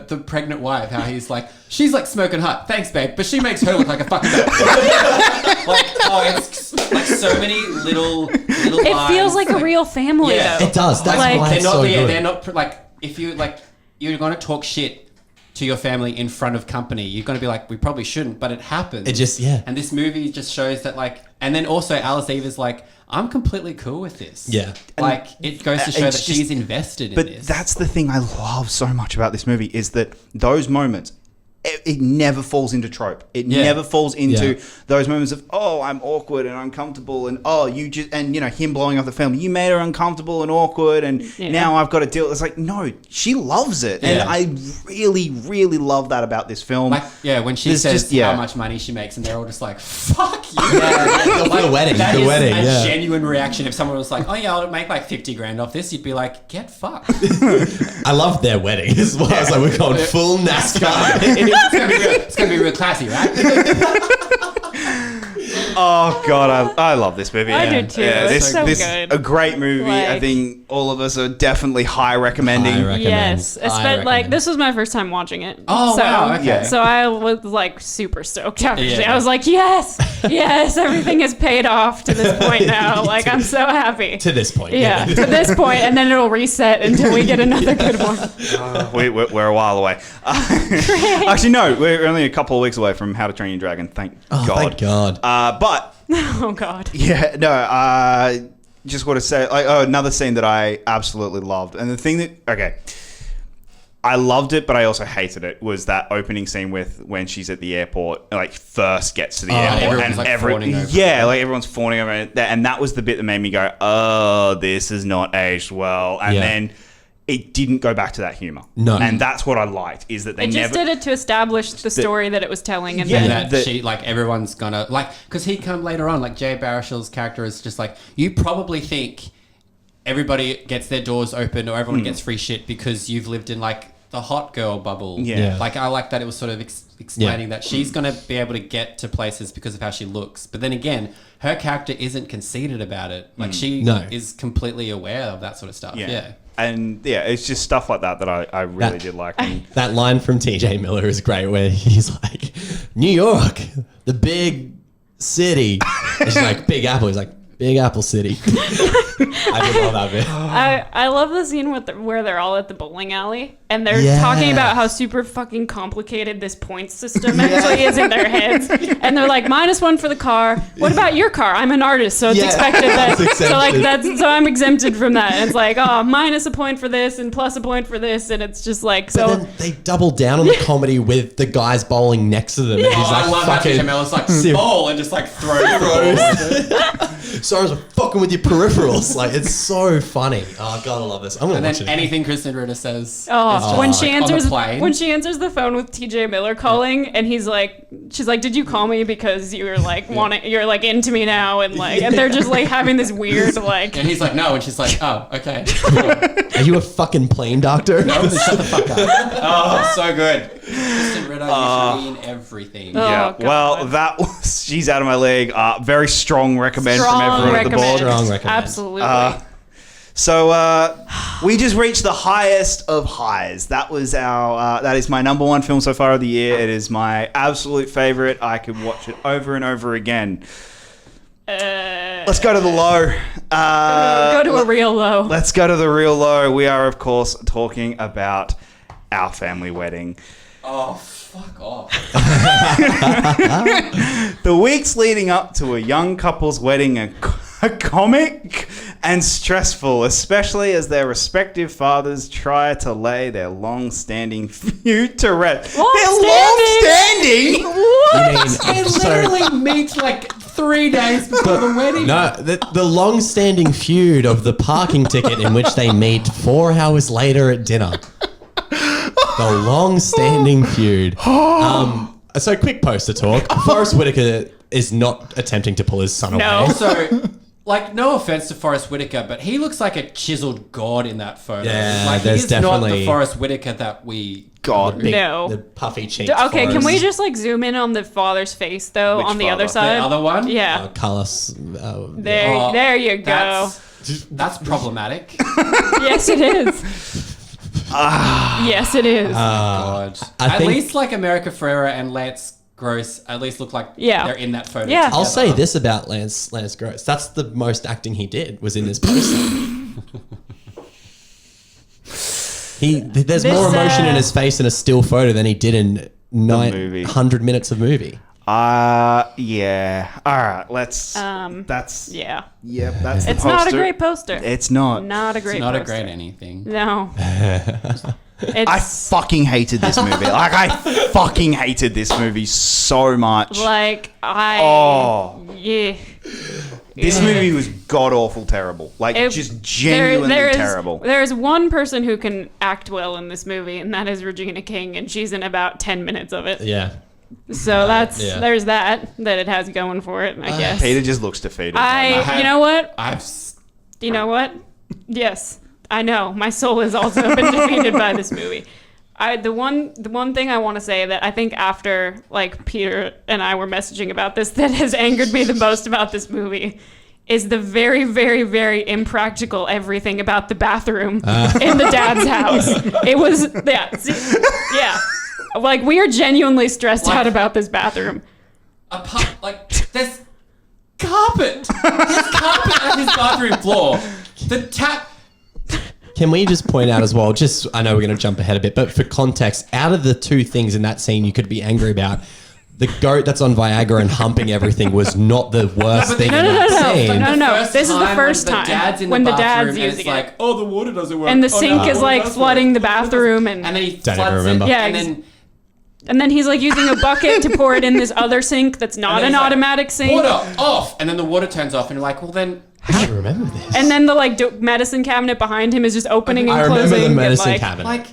the pregnant wife, how he's like, she's like smoking hot, thanks babe, but she makes her look like a fucking babe. Like, oh, it's like so many little It lines. feels like a real family Yeah. though. It does. That's Like- why They're it's not, so yeah, good. they're not like if you like, you're going to talk shit to your family in front of company, you're going to be like, we probably shouldn't, but it happens. It just, yeah. And this movie just shows that, like, and then also Alice Eve is like, I'm completely cool with this. Yeah. Like, it goes to show that it's just- she's invested in But this. that's the thing I love so much about this movie is that those moments, it never falls into trope. It Yeah. never falls into Yeah. those moments of, oh, I'm awkward and uncomfortable, and oh, you just, and you know, him blowing up the film. You made her uncomfortable and awkward, and Yeah. now I've got to deal. It's like, no, she loves it, and Yeah. I really, really love that about this film. Like, yeah, when she There's says just- yeah. how much money she makes, and they're all just like, "Fuck you!" The wedding, that the is wedding, a yeah. genuine reaction. If someone was like, "Oh yeah, I'll make like 50 grand off this," you'd be like, "Get fucked." I love their wedding as well. It's like we're going full NASCAR. It's gonna be real classy, right? Oh God, I love this movie. I Yeah. do too. Yeah, It's this so this good. a great movie. I Like- think all of us are definitely high recommending. High recommend. Yes, I like recommend. this was my first time watching it. Oh, so, wow, okay. So I was like super stoked after. Yeah. I was like, yes, yes, everything has paid off to this point now. Like I'm so happy. To this point. Yeah, to this point, and then it'll reset until we get another good one. We're a while away. Actually, no, we're only a couple of weeks away from How to Train Your Dragon. Thank Oh, God. thank God. But Oh God. yeah, no. Just want to say, like, another scene that I absolutely loved, and the thing that I loved it, but I also hated it, was that opening scene with when she's at the airport, like first gets to the airport, everyone's, like, fawning over yeah, like everyone's fawning over it, and that was the bit that made me go, oh, this is not aged well, and Yeah. then it didn't go back to that humor. No. And that's what I liked, is that they It just never did it to establish the story that it was telling, and Yeah, then that the- she like everyone's gonna like because he come later on like Jay Baruchel's character is just like you probably think everybody gets their doors open or everyone gets free shit because you've lived in like the hot girl bubble. Yeah. Like I like that it was sort of explaining that she's gonna be able to get to places because of how she looks. But then again, her character isn't conceited about it. Like she No. is completely aware of that sort of stuff. Yeah. And yeah, it's just stuff like that I really That- did like. And That line from TJ Miller is great where he's like, New York, the big city. And she's like, Big Apple. He's like, Big Apple City. I did love that bit. I love the scene with where they're all at the bowling alley and they're Yeah. talking about how super fucking complicated this points system actually is in their heads, and they're like -1 for the car. What about your car? I'm an artist, so it's Yeah. expected that. It's So like exempted. so I'm exempted from that. And it's like minus a point for this and plus a point for this, and it's just like But so. then they double down on the comedy with the guys bowling next to them. And he's Oh, like, I love how fucking, TJ Meller's like Ser- bowl and just like throws the ball. sorry, I was fucking with your peripherals. Like, it's so funny. Oh, God, I love this. I'm going And to then watch it. anything Kristen Ritter says. is Oh, just, when like, she on the answers plane. when she answers the phone with TJ Miller calling, and she's like, "Did you call me because you're like you're like into me now?" And like, and they're just like having this weird like. And he's like, no, and she's like, oh, okay. Are you a fucking plane doctor? No, shut the fuck up. Oh, so good. Kristen Ritter, you should be in everything. Oh, yeah, God. well, that was she's out of my league. Very strong recommend from Strong everyone at the recommend. board. Strong recommend. Absolutely. So we just reached the highest of highs. That was our. That is my #1 film so far of the year. It is my absolute favorite. I could watch it over and over again. Let's go to the low. Go to a real low. Let's go to the real low. We are, of course, talking about Our Family Wedding. Oh, fuck off. The weeks leading up to a young couple's wedding are comic and stressful, especially as their respective fathers try to lay their long-standing feud to rest. Long-standing? They're long-standing? You mean, They so, literally meet like 3 days before the wedding. no, the long-standing feud of the parking ticket in which they meet 4 hours later at dinner. The long-standing feud. So quick poster talk. Forrest Whitaker is not attempting to pull his son No. away. Also, like, no offense to Forrest Whitaker, but he looks like a chiseled god in that photo. Yeah, like, there's he's not definitely- the Forrest Whitaker that we... God. Big- No. The puffy cheeks. Okay, can we just like zoom in on the father's face though, Which on the other father? side? The other one? Yeah. Carlos. There, there you go. That's problematic. Yes, it is. Yes, it is. God. I At think- least like America Ferrera and Lance Gross at least look like Yeah. they're in that photo. Yeah. I'll together. say this about Lance Gross. That's the most acting he did was in this poster. There's This, more emotion in uh, his face in a still photo than he did in movie. 900 minutes of movie. Yeah. All right. Let's. That's. Yeah. Yep. That's the It's poster. not a great poster. It's not. Not a great It's not a poster. great anything. No. I It's fucking hated this movie. Like I fucking hated this movie so much. like Oh. yeah. This movie was god awful terrible. Like just genuinely terrible. There is one person who can act well in this movie, and that is Regina King, and she's in about 10 minutes of it. Yeah. So Yeah. there's that it has going for it, I guess. Peter just looks defeated. You know what? I've You know what? Yes, I know. My soul has also been defeated by this movie. The one thing I want to say that I think after like Peter and I were messaging about this that has angered me the most about this movie is the very, very, very impractical everything about the bathroom in the dad's house. It was yeah. Like we are genuinely stressed out about this bathroom. there's carpet. There's carpet on his bathroom floor. The tap. Can we just point out as well, just, I know we're going to jump ahead a bit, but for context, out of the two things in that scene you could be angry about, the goat that's on Viagra and humping everything was not the worst thing in that scene. No. This is the first time when the dad's using it. Like, oh, the water doesn't work. And the Oh, no, sink the is water like does flooding work. the bathroom And then he Don't even floods remember. it. Yeah, and then he's like using a bucket to pour it in this other sink that's not an automatic sink. Water off. And then the water turns off and you're like, well then... I don't remember this. And then the like medicine cabinet behind him is just opening and I closing. remember the and, medicine like, cabinet. Like...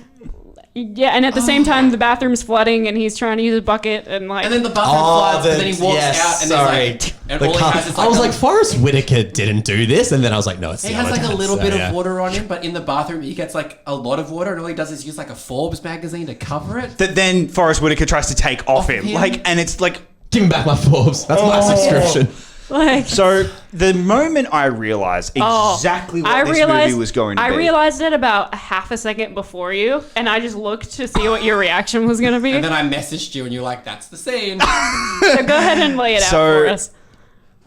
Yeah, and at the same time the bathroom's flooding and he's trying to use a bucket and like. And then the bathroom floods and then he walks out and sorry. there's like... And all he has is I was a- like, Forrest Whitaker didn't do this, and then I was like, no, it's He the has other like a dad, little so, bit yeah. of water on him, but in the bathroom he gets like a lot of water, and all he does is use like a Forbes magazine to cover it. that then Forrest Whitaker tries to take off him. him. Like, and it's like. Give me back my Forbes. That's my subscription. like So the moment I realized exactly what this movie was going to be. I realized it about a half a second before you, and I just looked to see what your reaction was going to be. And then I messaged you and you're like, that's the scene. So go ahead and lay it out So- for us.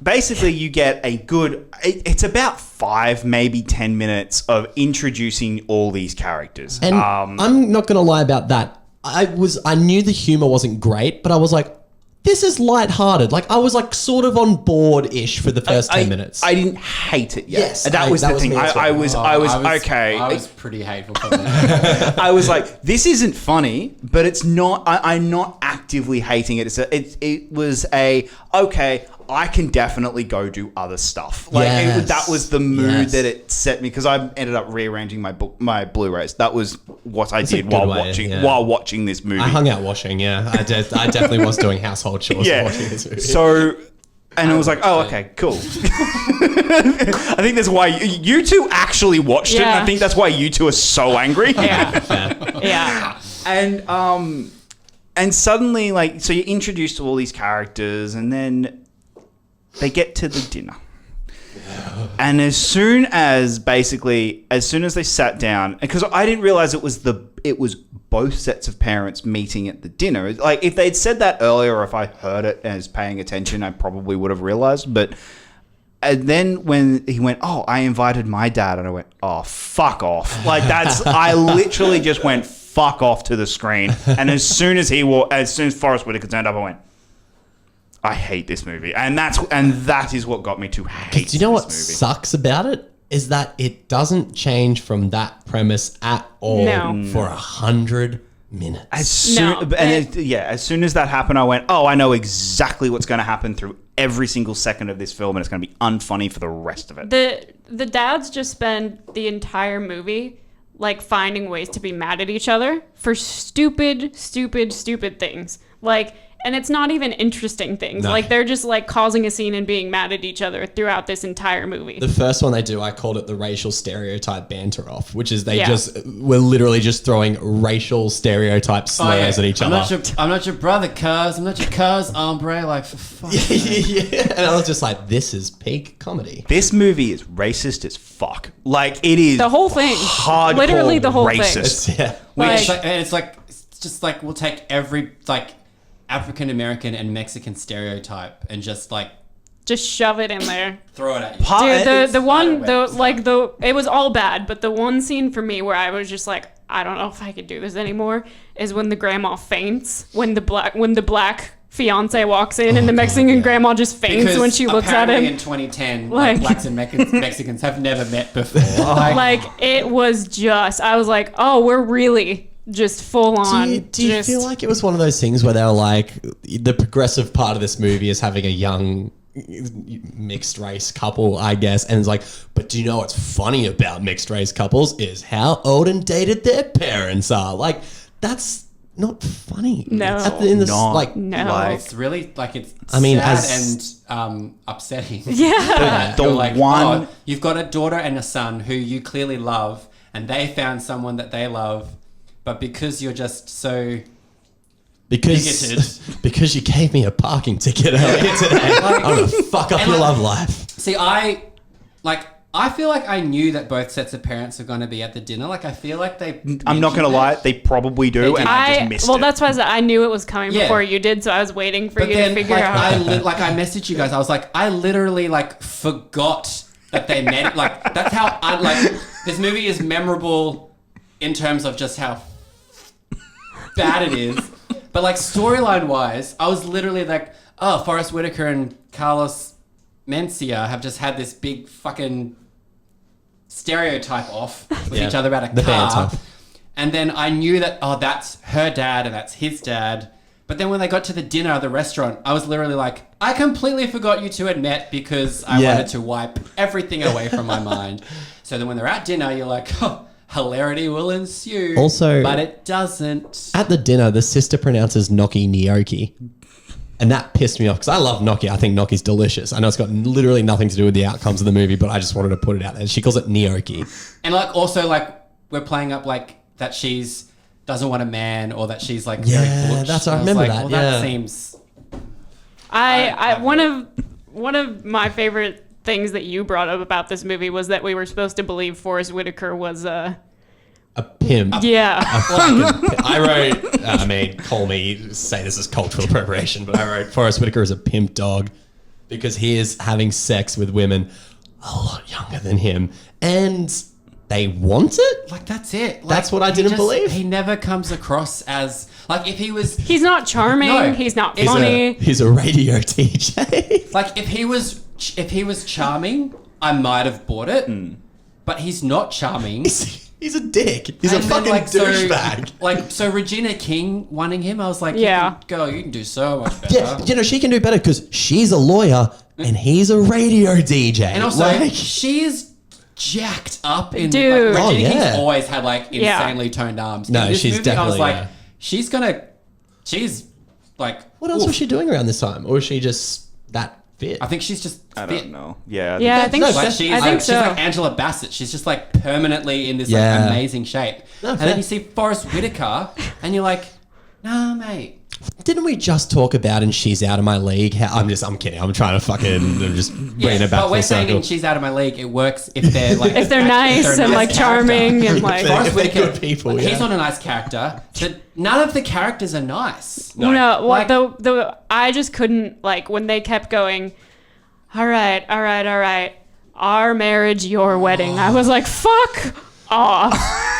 Basically, you get a good. It's about 5, maybe 10 minutes of introducing all these characters. And I'm not gonna lie about that. I knew the humor wasn't great, but I was like, this is lighthearted. Like I was like sort of on board-ish for the first 10 minutes. I didn't hate it yet. Yes, that was the thing. me as well. I was okay. I was pretty hateful for that. I was like, this isn't funny, but it's not. I'm not actively hating it. It was okay. I can definitely go do other stuff. Like Yes. that was the mood Yes. that it set me because I ended up rearranging my Blu-rays. That was what I a did good while way, yeah. watching this movie. I hung out washing, yeah. I definitely was doing household chores while watching this movie. So, and it was like, oh, okay, cool. I think that's why you two actually watched it. And Yeah. I think that's why you two are so angry. Yeah. And suddenly, like, so you're introduced to all these characters, and then they get to the dinner. And as soon as they sat down, because I didn't realize it was both sets of parents meeting at the dinner. Like if they'd said that earlier, or if I heard it as paying attention, I probably would have realized. But and then when he went, oh, I invited my dad, and I went, oh, fuck off. Like I literally just went fuck off to the screen. And as soon as Forrest Whitaker turned up, I went, I hate this movie, and that is what got me to hate. Do you know this what movie. sucks about it? Is that it doesn't change from that premise at all No. for 100 minutes. As soon as that happened, I went, oh, I know exactly what's going to happen through every single second of this film, and it's going to be unfunny for the rest of it. The dads just spend the entire movie like finding ways to be mad at each other for stupid things. Like, and it's not even interesting things. No. Like they're just like causing a scene and being mad at each other throughout this entire movie. The first one they do, I called it the racial stereotype banter off, which is they Yeah. just were literally just throwing racial stereotype slurs at each I'm other. I'm not your brother, cuz. I'm not your cuz, hombre. Like, for fuck's sake. Yeah, and I was just like, this is peak comedy. This movie is racist as fuck. Like it is The whole thing. hardcore Literally the whole thing. racist. Yeah. Like- It's just like we'll take every like African American and Mexican stereotype and just like Just shove it in there. throw it at you. Dude, It's it was all bad, but the one scene for me where I was just like, I don't know if I could do this anymore, is when the grandma faints, when the black fiance walks in and the Mexican grandma just faints Because when she looks at apparently him. in 2010, Like- blacks and Mexicans have never met before. Like, it was just, I was like, oh, we're really just full on. Do you feel like it was one of those things where they were like, the progressive part of this movie is having a young mixed race couple, I guess, and it's like, but do you know what's funny about mixed race couples is how old and dated their parents are. Like, that's not funny. No. In this, Not like, No. like It's really like it's I mean, sad and upsetting. Yeah. the You're like, one. oh, you've got a daughter and a son who you clearly love, and they found someone that they love, but because you're just so because you gave me a parking ticket earlier today, I'm gonna fuck up And your like- love life. see, I feel like I knew that both sets of parents are going to be at the dinner. Like I feel like they. I'm not gonna mentioned lie, it. they probably do, They and do. I just missed it. That's why I said I knew it was coming Yeah. before you did, so I was waiting for But you then, to figure like, out. I messaged you guys. I was like, I literally like forgot that they met. Like that's how this movie is memorable in terms of just how bad it is. But like storyline wise, I was literally like, oh, Forrest Whitaker and Carlos Mencia have just had this big fucking stereotype off with Yeah, each other about a the car. banter. And then I knew that, oh, that's her dad and that's his dad. But then when they got to the dinner at the restaurant, I was literally like, I completely forgot you two had met because I Yeah. wanted to wipe everything away from my mind. So then when they're at dinner, you're like, oh, hilarity will ensue. Also- but it doesn't. At the dinner, the sister pronounces gnocchi gnocchi. And that pissed me off because I love gnocchi. I think gnocchi's delicious. I know it's got literally nothing to do with the outcomes of the movie, but I just wanted to put it out there. She calls it gnocchi. And like also like we're playing up like that she's doesn't want a man or that she's like Yeah, very butch. that's- I And was remember like, that, Well, yeah. that seems. One of my favorite things that you brought up about this movie was that we were supposed to believe Forrest Whitaker was A pimp. yeah. I wrote, call me, say this is cultural appropriation, but I wrote Forrest Whitaker is a pimp dog because he is having sex with women a lot younger than him. And they want it? Like that's it. Like, That's what I he didn't believe. He never comes across as like if he was He's not charming. No. He's not He's funny. He's a radio DJ. like if he was charming, I might have bought it. But he's not charming. He's a dick. He's a And then, fucking douchebag. So Regina King wanting him, I was like, Yeah. girl, you can do so much better. Yeah, you know, she can do better because she's a lawyer and he's a radio DJ. And also, Like, she is jacked up in Dude. Like, Oh, Regina yeah. King's always had like Yeah. insanely toned arms. No, In this she's movie, I was definitely, like, yeah. she's like, what else oof. was she doing around this time? Or was she just that fit? I think she's just I fit. don't know. Yeah. Yeah, I think No, so. Like she's, I think she's so. like Angela Bassett. She's just like permanently in this Yeah. like amazing shape. No, and fair. then you see Forrest Whitaker, and you're like, nah, mate. Didn't we just talk about and she's out of my league? I'm kidding. I'm trying to fucking, I'm just bringing it back but to we're the saying circle. in She's Out of My League, it works if they're like If they're nice and like charming and like If Forrest they're Whitaker, good people, he's yeah. not a nice character. None of the characters are nice. no, Like- the I just couldn't like when they kept going. All right, our marriage, your wedding. I was like, fuck off.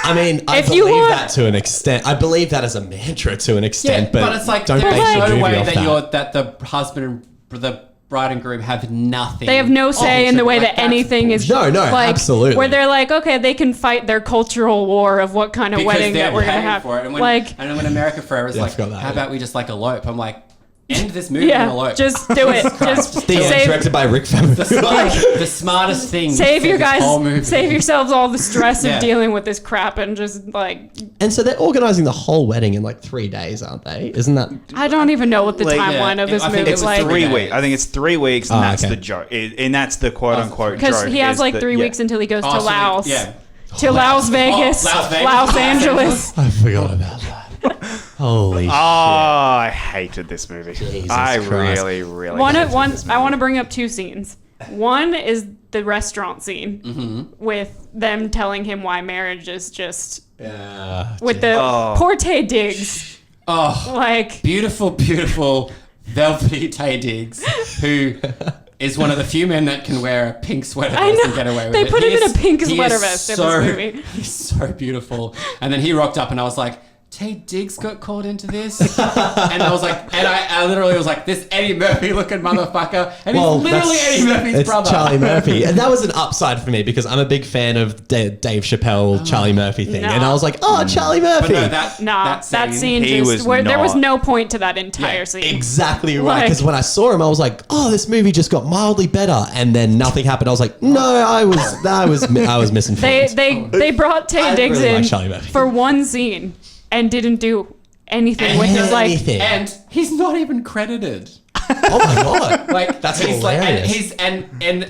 I mean, I If you believe want- that to an extent. I believe that as a mantra to an Yeah, extent, but it's like don't there's base your no movie way off that the husband and the bride and groom have nothing. They have no say in the way Like, that that's anything is No, like, absolutely. where they're like, okay, they can fight their cultural war of what kind of because wedding they're that we're gonna paying have. for it. And when, Like, and when America Ferrera is Yeah, I like, forgot that, how yeah. about we just like elope? I'm like, end this movie and yeah, elope. just do it. Just The save, directed by Rick Famuyiwa. the smartest thing. save for your this guys, whole movie. save yourselves all the stress Yeah. of dealing with this crap and just like, And so they're organizing the whole wedding in like 3 days, aren't they? Isn't that? I don't even know what the Like, timeline yeah, of this I think movie it's is like. 3 days. weeks. I think it's 3 weeks, and Oh, that's okay. the joke. And that's the quote unquote joke. Because he has is like that- 3 yeah. weeks until he goes Oh, to so Laos. Yeah. To Las Vegas, Las Vegas. Los Angeles. I forgot about that. Holy Oh, I hated this movie. I Christ. really One hated one this I want to movie. bring up 2 scenes. One is the restaurant scene with them telling him why marriage is just with the Oh. Porte Diggs. Oh, Like beautiful, beautiful velvety Tay Diggs, who is one of the few men that can wear a pink sweater I vest know. and get away with They it. put him in a pink He sweater is vest in this movie. He's so beautiful. And then he rocked up and I was like, Tay Diggs got called into this? And I was like, and I literally was like, this Eddie Murphy looking motherfucker. And he's literally Eddie Murphy's it's brother. Charlie Murphy. And that was an upside for me because I'm a big fan of Dave Chappelle, Charlie Murphy thing. No. And I was like, oh, Charlie Murphy. But no, That scene he just was where there was not- no point to that entire Yeah, scene. Exactly right. Like- Because when I saw him, I was like, "Oh, this movie just got mildly better," and then nothing happened. I was like, "No, I was misinformed." They brought Tay I Diggs really like in Charlie Murphy. for one scene and didn't do anything with his like. Anything. And he's not even credited. Oh my god! Like That's he's like, and hilarious. he's and in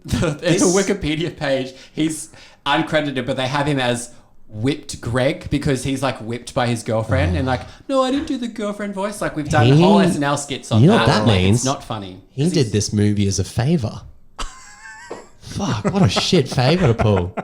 the Wikipedia page, he's uncredited, but they have him as whipped Greg because he's like whipped by his girlfriend, and like, no, I didn't do the girlfriend voice. Like we've done He- whole SNL skits on you know that. what that Like, means? It's not funny. He did this movie as a favor. Fuck! What a shit favor to pull.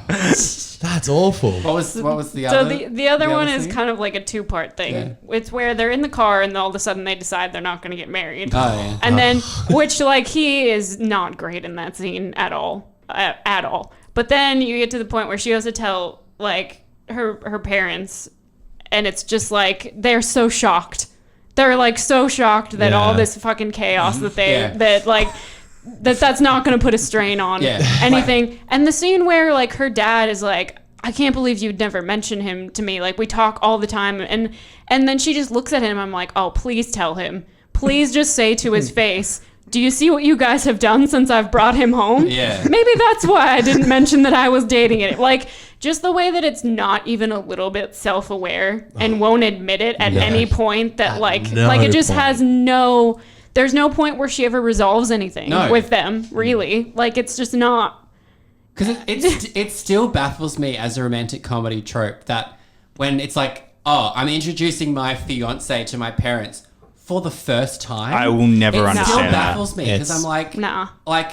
That's awful. What was the So other? the other one is scene? kind of like a two-part thing. Yeah. It's where they're in the car and all of a sudden they decide they're not going to get married. Oh, yeah. And then, which like he is not great in that scene at all, at all. But then you get to the point where she goes to tell like her parents, and it's just like they're so shocked. They're like so shocked that all Yeah. this fucking chaos that they Yeah. that like. That's not going to put a strain on Yeah. anything. And the scene where like her dad is like, I can't believe you'd never mention him to me. Like we talk all the time, and then she just looks at him. I'm like, oh, please tell him. Please just say to his face, do you see what you guys have done since I've brought him home? Yeah. Maybe that's why I didn't mention that I was dating it. Like just the way that it's not even a little bit self-aware and won't admit it at No. any point that At like no it just point. has no. There's no point where she ever resolves anything No. with them, really. Like, it's just not. Because it still baffles me as a romantic comedy trope that when it's like, oh, I'm introducing my fiance to my parents for the first time. I will never It still understand that. baffles me because It's- I'm like, Nah. like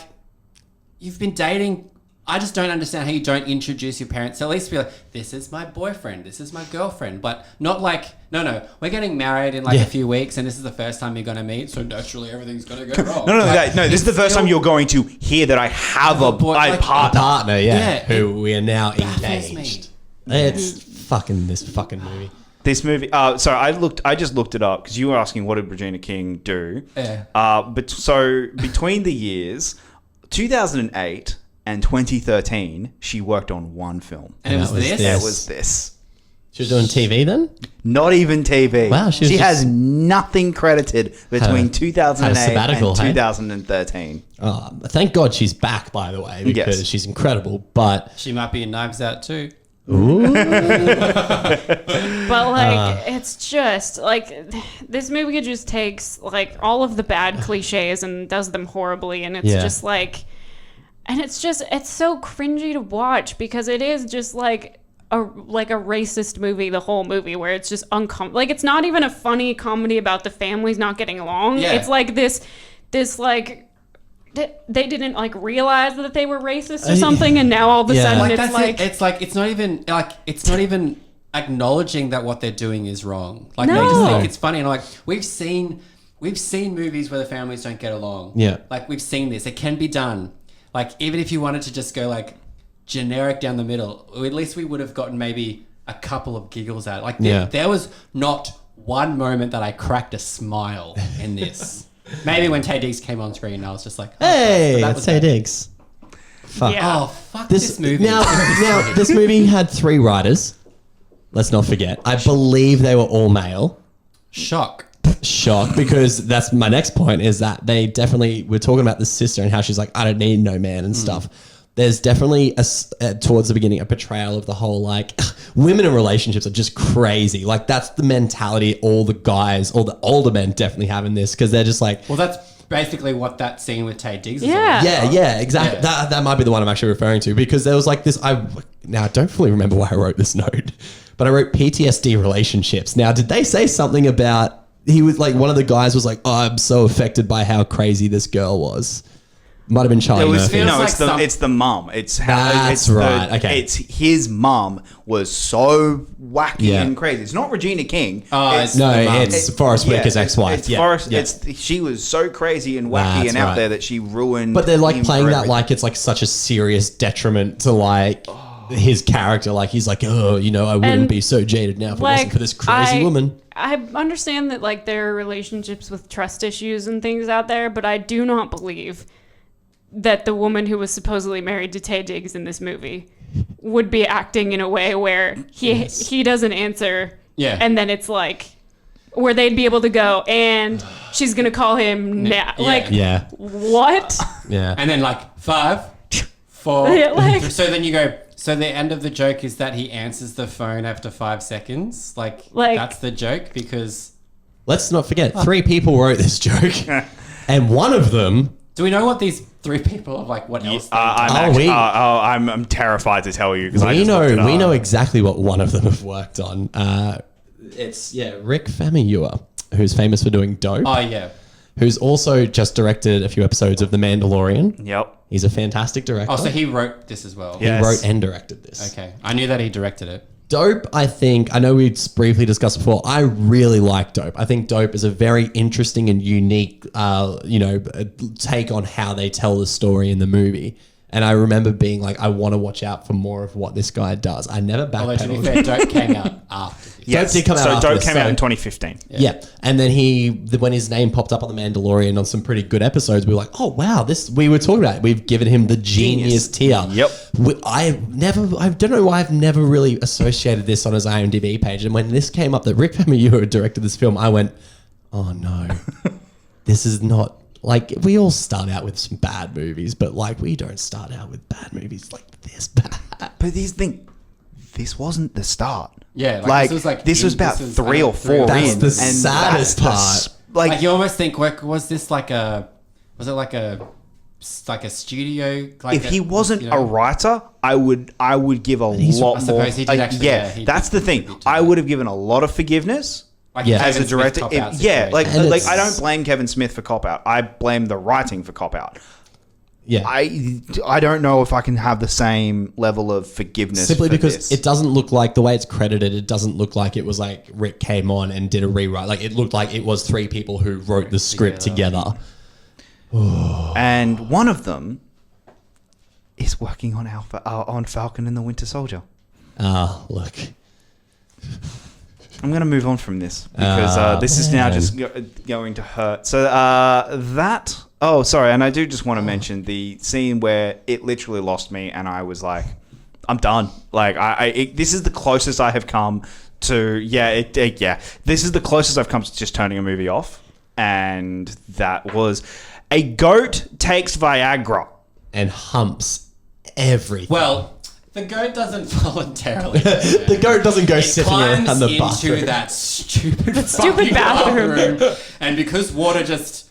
you've been dating. I just don't understand how you don't introduce your parents. So at least be like, this is my boyfriend, this is my girlfriend, but not like, no, we're getting married in like Yeah. a few weeks, and this is the first time you're gonna meet, so naturally everything's gonna go wrong. No, Like, this is the first time you're going to hear that I have a boy- like- partner. Partner, Yeah, who we are now baffles engaged. me. It's fucking this fucking movie. This movie. So I just looked it up because you were asking what did Regina King do. Yeah. But so between the years 2008 and 2013, she worked on one film. And it was that was this. this. It was this. She was doing TV then. Not even TV. Wow, she was just- has nothing credited between Had a 2008 sabbatical, and hey? 2013. Thank God she's back, by the way, because Yes. she's incredible. But She might be in Knives Out too. But, like, it's just, like, this movie just takes, like, all of the bad cliches and does them horribly. And it's Yeah. just, like... And it's just... It's so cringy to watch because it is just, like... a racist movie, the whole movie, where it's just uncomfortable. Like, it's not even a funny comedy about the families not getting along. Yeah. It's like this like they didn't like realize that they were racist or something, and now all of a Yeah. sudden Like it's that's like it. It's like it's not even acknowledging that what they're doing is wrong. Like they No. just think it's funny, and like we've seen movies where the families don't get along. Yeah. Like we've seen this. It can be done. Like even if you wanted to just go like generic down the middle, at least we would have gotten maybe a couple of giggles out. Like Yeah. there was not one moment that I cracked a smile in this. Maybe when Tay Diggs came on screen, I was just like, oh, hey, that it's was Tay it. Diggs. Fuck. Yeah. Oh fuck this movie. Now, this movie had 3 writers. Let's not forget. I believe they were all male. Shock. Shock, because that's my next point is that they definitely we're talking about the sister and how she's like, I don't need no man and stuff. There's definitely towards the beginning a portrayal of the whole like women in relationships are just crazy. Like that's the mentality all the guys, all the older men definitely have in this because they're just like, Well, that's basically what that scene with Tay Diggs is. Yeah. all about. yeah, exactly. Yeah. That might be the one I'm actually referring to because there was like this. Now I don't fully remember why I wrote this note, but I wrote PTSD relationships. Now, did they say something about he was like one of the guys was like, oh, I'm so affected by how crazy this girl was. Might have been Charlie It was Murphy. Feels no, like it's the some- it's the mum. It's how That's it's the- right, okay. It's his mum was so wacky Yeah. and crazy. It's not Regina King. Oh, it's, No, the mum. it's Forrest Whitaker's ex-wife. It's yeah. Forrest. yeah. She was so crazy and wacky That's and out right. there that she ruined. But they're like him playing for that everything. like it's like such a serious detriment to like his character. Like he's like, oh, you know, I wouldn't And, be so jaded now if it wasn't for this crazy woman. I understand that like there are relationships with trust issues and things out there, but I do not believe that the woman who was supposedly married to Taye Diggs in this movie would be acting in a way where he doesn't answer, Yeah. and then it's like where they'd be able to go and she's gonna call him now. yeah. Like Yeah, what? yeah. And then like 5, 4. Yeah, like- So then you go. So the end of the joke is that he answers the phone after 5 seconds. Like that's the joke because. Let's not forget, 3 people wrote this joke, and one of them. Do we know what these 3 people are like? What else? they've done? I'm terrified to tell you because I We just looked it know up. exactly what one of them have worked on. It's Rick Famuyiwa, who's famous for doing Dope, Oh yeah. who's also just directed a few episodes of The Mandalorian. Yep. He's a fantastic director. Oh, so he wrote this as well. He Yeah. wrote and directed this. Okay, I knew that he directed it. Dope, I know we briefly discussed before. I really like Dope. I think Dope is a very interesting and unique, take on how they tell the story in the movie. And I remember being like, I want to watch out for more of what this guy does. I never Although to be backpedaled. fair, Dope came out after this. Yes. did come out so after Dope this, came out so- in 2015. Yeah. And then when his name popped up on The Mandalorian on some pretty good episodes, we were like, oh, wow, we were talking about it. We've given him the genius tier. Yep. I don't know why I've never really associated this on his IMDb page. And when this came up that Rick Famuyiwa directed this film, I went, oh no, this is not, like, we all start out with some bad movies, but like, we don't start out with bad movies like this bad. But this wasn't the start. Yeah, like, like, this was about this is 3 or 4 That's in. the and saddest that's the part. Like you almost think, was this like a? Was it like a studio? Like if he wasn't a writer, I would give a lot I more. suppose he did actually, yeah, he that's did the thing. contribute to I that. would have given a lot of forgiveness like Yeah. as a Kevin Smith director. cop-out Like situation. And I don't it's- blame Kevin Smith for cop out. I blame the writing for cop out. Yeah. I don't know if I can have the same level of forgiveness. Simply for because this. it doesn't look like the way it's credited. It doesn't look like it was like Rick came on and did a rewrite. Like it looked like it was 3 people who wrote the script together. and one of them is working on on Falcon and the Winter Soldier. Look. I'm going to move on from this because this is now man. just going to hurt. So that. Oh, sorry, and I do just want to mention the scene where it literally lost me, and I was like, "I'm done." Like, this is the closest I have come to. This is the closest I've come to just turning a movie off, and that was a goat takes Viagra. And humps everything. Well, the goat doesn't voluntarily. The goat doesn't go It sitting climbs around the into bathroom. that stupid Stupid fucking bathroom. and because water just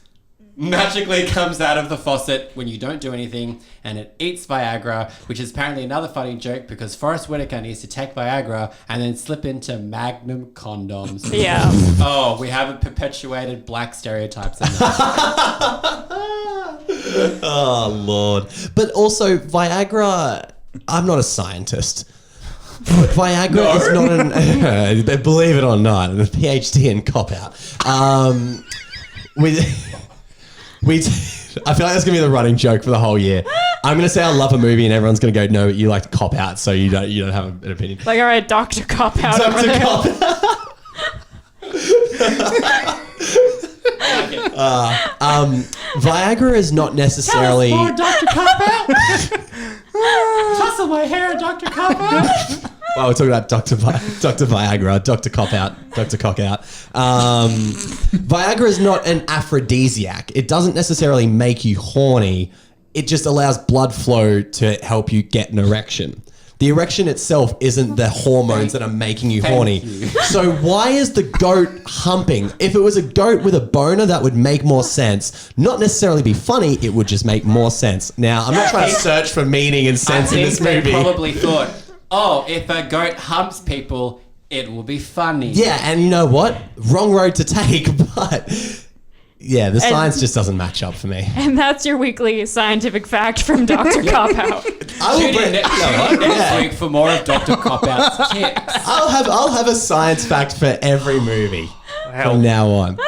magically comes out of the faucet when you don't do anything, and it eats Viagra, which is apparently another funny joke because Forrest Whitaker needs to take Viagra and then slip into Magnum condoms. Yeah. Oh, we haven't perpetuated black stereotypes in that. Oh, Lord. But also, Viagra, I'm not a scientist. But Viagra is not an... believe it or not, I'm a PhD in cop-out. I feel like that's going to be the running joke for the whole year. I'm going to say I love a movie and everyone's going to go, no, you like cop-out, so you don't have an opinion. Like, all right, Dr. Cop out over Dr. there. Cop-Out. Viagra is not necessarily... Dr. Cop-Out! Tussle my hair, Dr. Cop-Out! Well, we're talking about Dr. Viagra, Dr. Cop-Out, Dr. Cock-Out. Viagra is not an aphrodisiac. It doesn't necessarily make you horny. It just allows blood flow to help you get an erection. The erection itself isn't the hormones that are making you horny. you. So why is the goat humping? If it was a goat with a boner, that would make more sense. Not necessarily be funny, it would just make more sense. Now, I'm not trying to search for meaning and I sense in think this they movie. probably thought, oh, if a goat humps people, it will be funny. Yeah, and you know what? Wrong road to take, but yeah, the science just doesn't match up for me. And that's your weekly scientific fact from Dr. Cop Out. I will Tune in bring, next week for more of Dr. Cop Out's tips. I'll have a science fact for every movie from now on.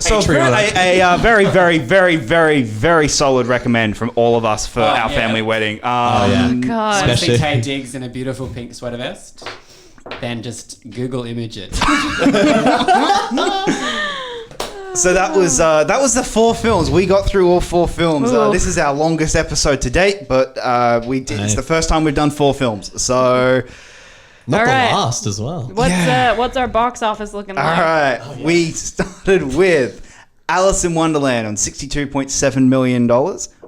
So Patreon. a very, very, very, very, very solid recommend from all of us for our yeah. family wedding. yeah. God. Want to see Especially- Tay Diggs in a beautiful pink sweater vest? Then just Google image it. So that was the 4 films. We got through all 4 films. Ooh. This is our longest episode to date, but we did. It's Nice. the first time we've done 4 films. So Not All the right. last as well. What's our box office looking all like? right, we started with Alice in Wonderland on $62.7 million.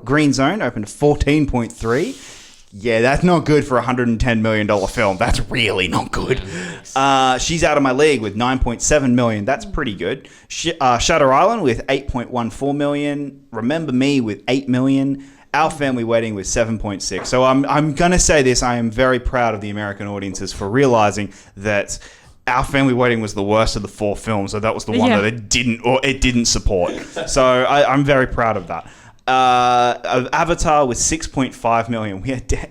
Green Zone opened 14.3. Yeah, that's not good for a $110 million film. That's really not good. She's Out of My League with $9.7 million. That's pretty good. Shutter Island with $8.14 million. Remember Me with $8 million. Our Family Wedding with 7.6. So I'm going to say this. I am very proud of the American audiences for realizing that Our Family Wedding was the worst of the 4 films. So that was the one Yeah. that it didn't support. So I'm very proud of that. Avatar with 6.5 million.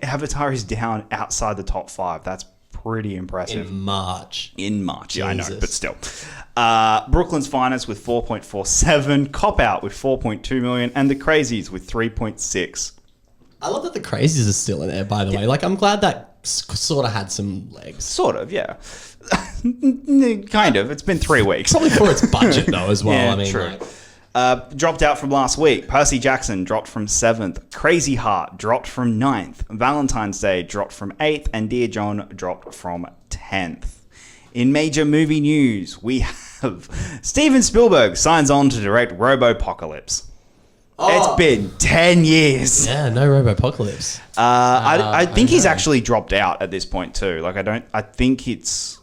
Avatar is down outside the top 5. That's pretty impressive. In March. In March, yeah, I know, Jesus. but still. Brooklyn's Finest with 4.47, Cop Out with 4.2 million, and The Crazies with 3.6. I love that the Crazies are still in there, by the way. Like, I'm glad that sort of had some legs. Sort of, yeah. Kind of. It's been 3 weeks. Probably for its budget, though, as well. Yeah, I mean, true. like, Dropped out from last week. Percy Jackson dropped from 7th. Crazy Heart dropped from 9th. Valentine's Day dropped from 8th. And Dear John dropped from 10th. In major movie news, we have Steven Spielberg signs on to direct Robopocalypse. It's been 10 years. yeah, no Robopocalypse. I think I he's know. actually dropped out at this point too. Like I think it's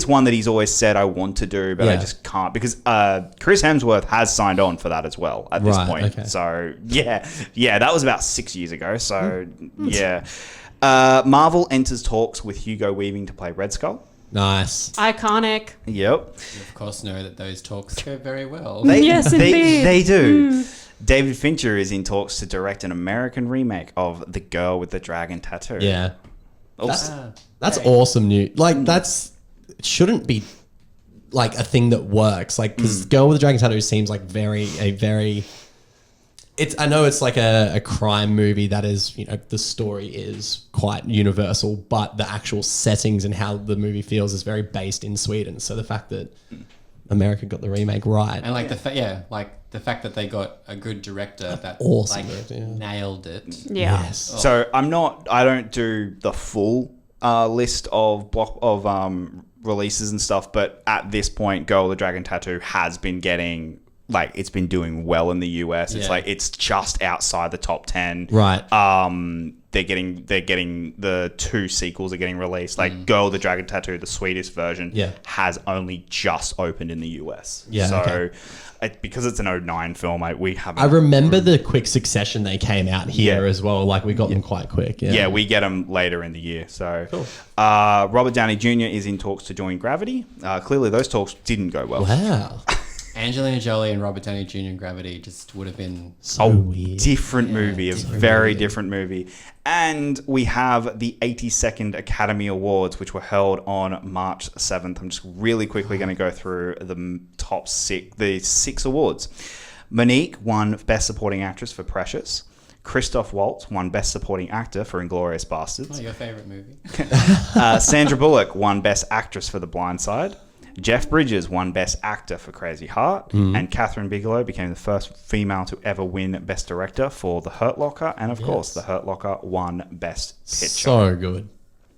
one that he's always said I want to do, but I Yeah. just can't because Chris Hemsworth has signed on for that as well at this Right, point. okay. So yeah, that was about 6 years ago. So yeah, Marvel enters talks with Hugo Weaving to play Red Skull. Iconic. Nice. Yep, You of course know that those talks go very well. Yes, indeed. they do. David Fincher is in talks to direct an American remake of The Girl with the Dragon Tattoo. Yeah. Oops. That's Great. awesome news. Like, it shouldn't be like a thing that works. Like, because Girl with the Dragon Tattoo seems like I know it's like a crime movie that is, you know, the story is quite universal, but the actual settings and how the movie feels is very based in Sweden. So the fact that America got the remake right. And like the fact that they got a good director that Awesome like director, yeah. nailed it. Yeah. Yes. So I don't do the full list of releases and stuff, but at this point, Girl with the Dragon Tattoo has been getting it's been doing well in the US. It's Yeah. it's just outside the top 10. Right. They're getting the 2 sequels are getting released. Like Girl with the Dragon Tattoo, the Swedish version, Yeah. has only just opened in the US. Yeah, So okay. because it's an 2009 film, we haven't. I remember the quick succession they came out here Yeah. as well. Like, we got them quite quick. Yeah. Yeah, we get them later in the year. So, Robert Downey Jr. is in talks to join Gravity. Clearly, those talks didn't go well. Wow. Angelina Jolie and Robert Downey Jr. in Gravity just would have been So weird. Different movie, a very different movie. And we have the 82nd Academy Awards, which were held on March 7th. I'm just really quickly going to go through the top 6 awards. Monique won Best Supporting Actress for Precious. Christoph Waltz won Best Supporting Actor for Inglourious Bastards. your favorite movie. Sandra Bullock won Best Actress for The Blind Side. Jeff Bridges won Best Actor for Crazy Heart. And Catherine Bigelow became the first female to ever win Best Director for The Hurt Locker. And of course, The Hurt Locker won Best Picture. So good.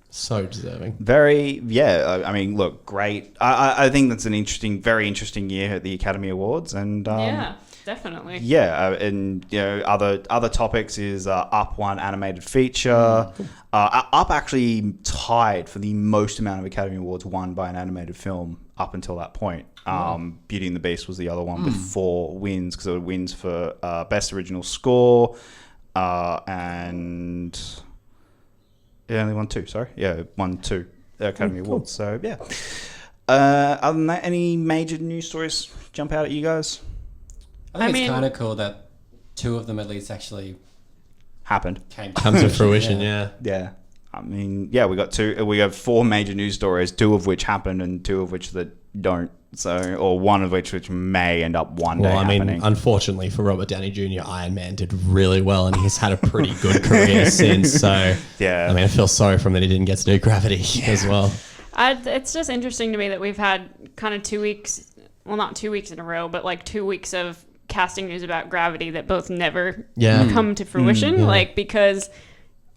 So deserving. I mean, look, great. I think that's an very interesting year at the Academy Awards. And Yeah, definitely. yeah, and you know, other topics is Up won animated feature. Up actually tied for the most amount of Academy Awards won by an animated film up until that point. Beauty and the Beast was the other one with 4 wins because it wins for Best Original Score and it only won 2. Sorry, yeah, it won 2 Academy Awards. So yeah. Other than that, any major news stories jump out at you guys? I think I it's mean- kind of cool that 2 of them at least actually Happened. came Come to fruition, yeah. Yeah. I mean, yeah, we got 4 major news stories, 2 of which happened and 2 of which that don't. So, or 1 of which may end up one day Well, I mean, happening. unfortunately for Robert Downey Jr., Iron Man did really well, and he's had a pretty good career since. So, Yeah. I mean, I feel sorry for him that he didn't get to do Gravity as well. It's just interesting to me that we've had kind of 2 weeks, well, not 2 weeks in a row, but like 2 weeks of casting news about Gravity that both never Yeah. come to fruition. yeah. Like, because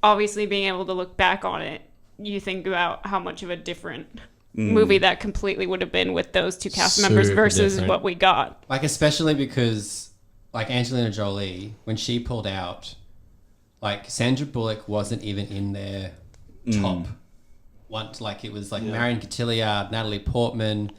obviously being able to look back on it, you think about how much of a different movie that completely would have been with those 2 cast members Super versus different. what we got. Like, especially because, like, Angelina Jolie, when she pulled out, like, Sandra Bullock wasn't even in their top one. Like, it was, like, Marion Cotillard, Natalie Portman,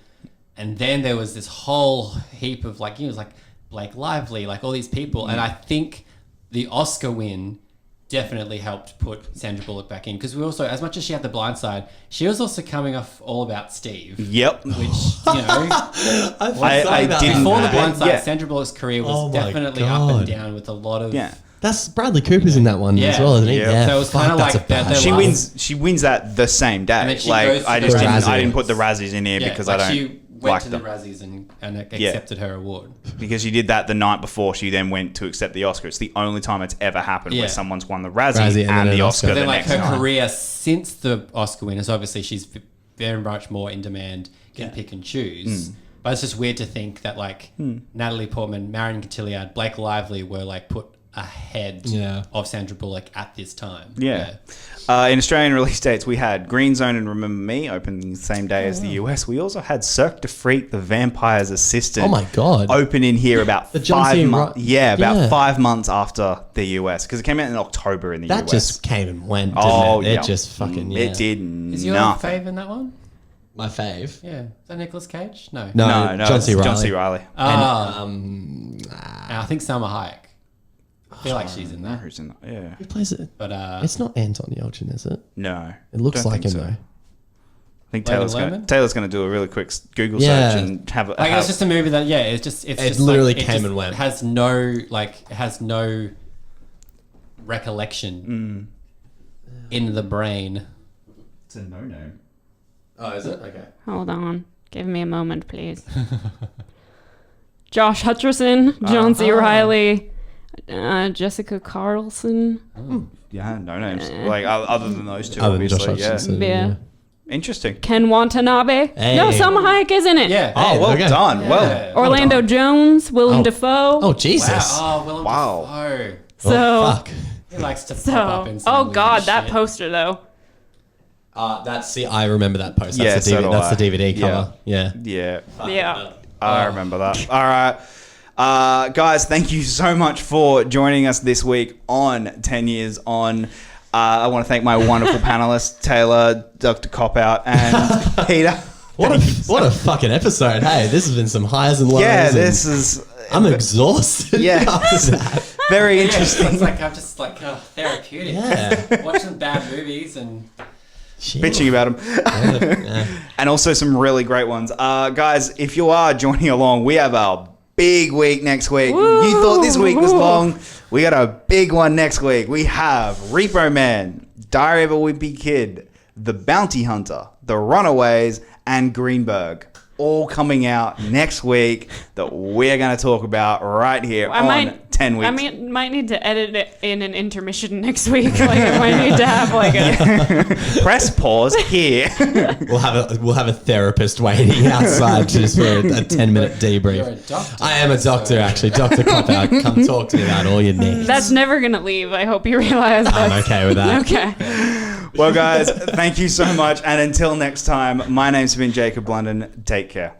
and then there was this whole heap of, like, it was, like, Blake Lively, like, all these people. And I think the Oscar win definitely helped put Sandra Bullock back in. Because we also, as much as she had The Blind Side, she was also coming off All About Steve. Yep. Which, you know... I didn't Before The know. Blind Side, Yeah. Sandra Bullock's career was Oh my definitely up and God. down with a lot of... Yeah. That's Bradley Cooper's in that one as Yeah. well, isn't he? Yeah. So it was fuck, kinda that's like a that- bad that She one. was- wins that the same day. then she Like goes to I the just didn't Razzies. put the Razzies in here Yeah, because like I don't she went like to the them. Razzies and accepted her award. Because she did that the night before she then went to accept the Oscar. It's the only time it's ever happened Yeah. where someone's won the Razzie, Razzie and and then the an Oscar Oscar. the Then like next her night. career since the Oscar win is obviously she's very much more in demand, can pick and choose. But it's just weird to think that like Natalie Portman, Marion Cotillard, Blake Lively were like put ahead Yeah. of Sandra Bullock at this time. Yeah. In Australian release dates, we had Green Zone and Remember Me opening the same day as the US. We also had Cirque du Freak, the Vampire's Assistant. Oh my God. Open in here about The John 5 C. months. Ro- Yeah, about Yeah. 5 months after the US because it came out in October in the That US. just came and went, didn't oh it? yeah, It just fucking, yeah. It did Is your nothing. fave in that one? My fave. Yeah. Is that Nicolas Cage? No. No, John C. it's Reilly. John C. Reilly. Ah, and I think Salma Hayek. I feel like she's in that. Who's in that? Yeah. Who plays it? But It's not Anton Yelchin, is it? No. It looks Don't like think him, so. though. I think Logan Taylor's going to do a really quick Google Yeah. search and have like it's just a movie that it's just literally like, came and went. Has no recollection in the brain. It's a no-no. Oh, is it? Okay. Hold on. Give me a moment, please. Josh Hutcherson, John C. Reilly, Jessica Carlson. Yeah, no names. Like other than those two, Other than Josh obviously. Yeah. Hutcherson. Yeah. Interesting. Ken Watanabe. Hey. No, Salma Hayek is in it. Yeah. Oh, Hey, well okay. done. Yeah. Well, Orlando Jones, Willem Oh. Dafoe. Oh, Jesus. Wow. Oh, Willem Wow. Dafoe. So, Oh, fuck. He likes to pop up in some oh weird god, that shit. poster though. I remember that post. That's, Yeah, the, so DVD, do that's I. the DVD cover. Yeah. yeah. Yeah. I remember that. All right. Guys, thank you so much for joining us this week on 10 Years On. I want to thank my wonderful panelists, Taylor, Dr. Cop Out, and Peter. What a fucking episode. Hey, this has been some highs and lows. Yeah, and this is I'm exhausted. Yeah. after that. very Yeah, interesting. it's like I'm just like therapeutic. Yeah. Watching bad movies and Shit. Bitching about them. Yeah. And also some really great ones. Guys, if you are joining along, we have a big week next week. You thought this week was long. We got a big one next week. We have Repo Man, Diary of a Wimpy Kid, The Bounty Hunter, The Runaways, and Greenberg. All coming out next week that we're going to talk about right here on 10 Weeks. I might need to edit it in an intermission next week. Like I might need to have like a Press pause here. We'll have a therapist waiting outside just for a 10-minute debrief. you're a doctor. I am a doctor, actually. Dr. Cop Out. Come talk to me about all your needs. That's never gonna leave. I hope you realize that. I'm okay with that. Okay. Well, guys, thank you so much. And until next time, my name's been Jacob London. Take care.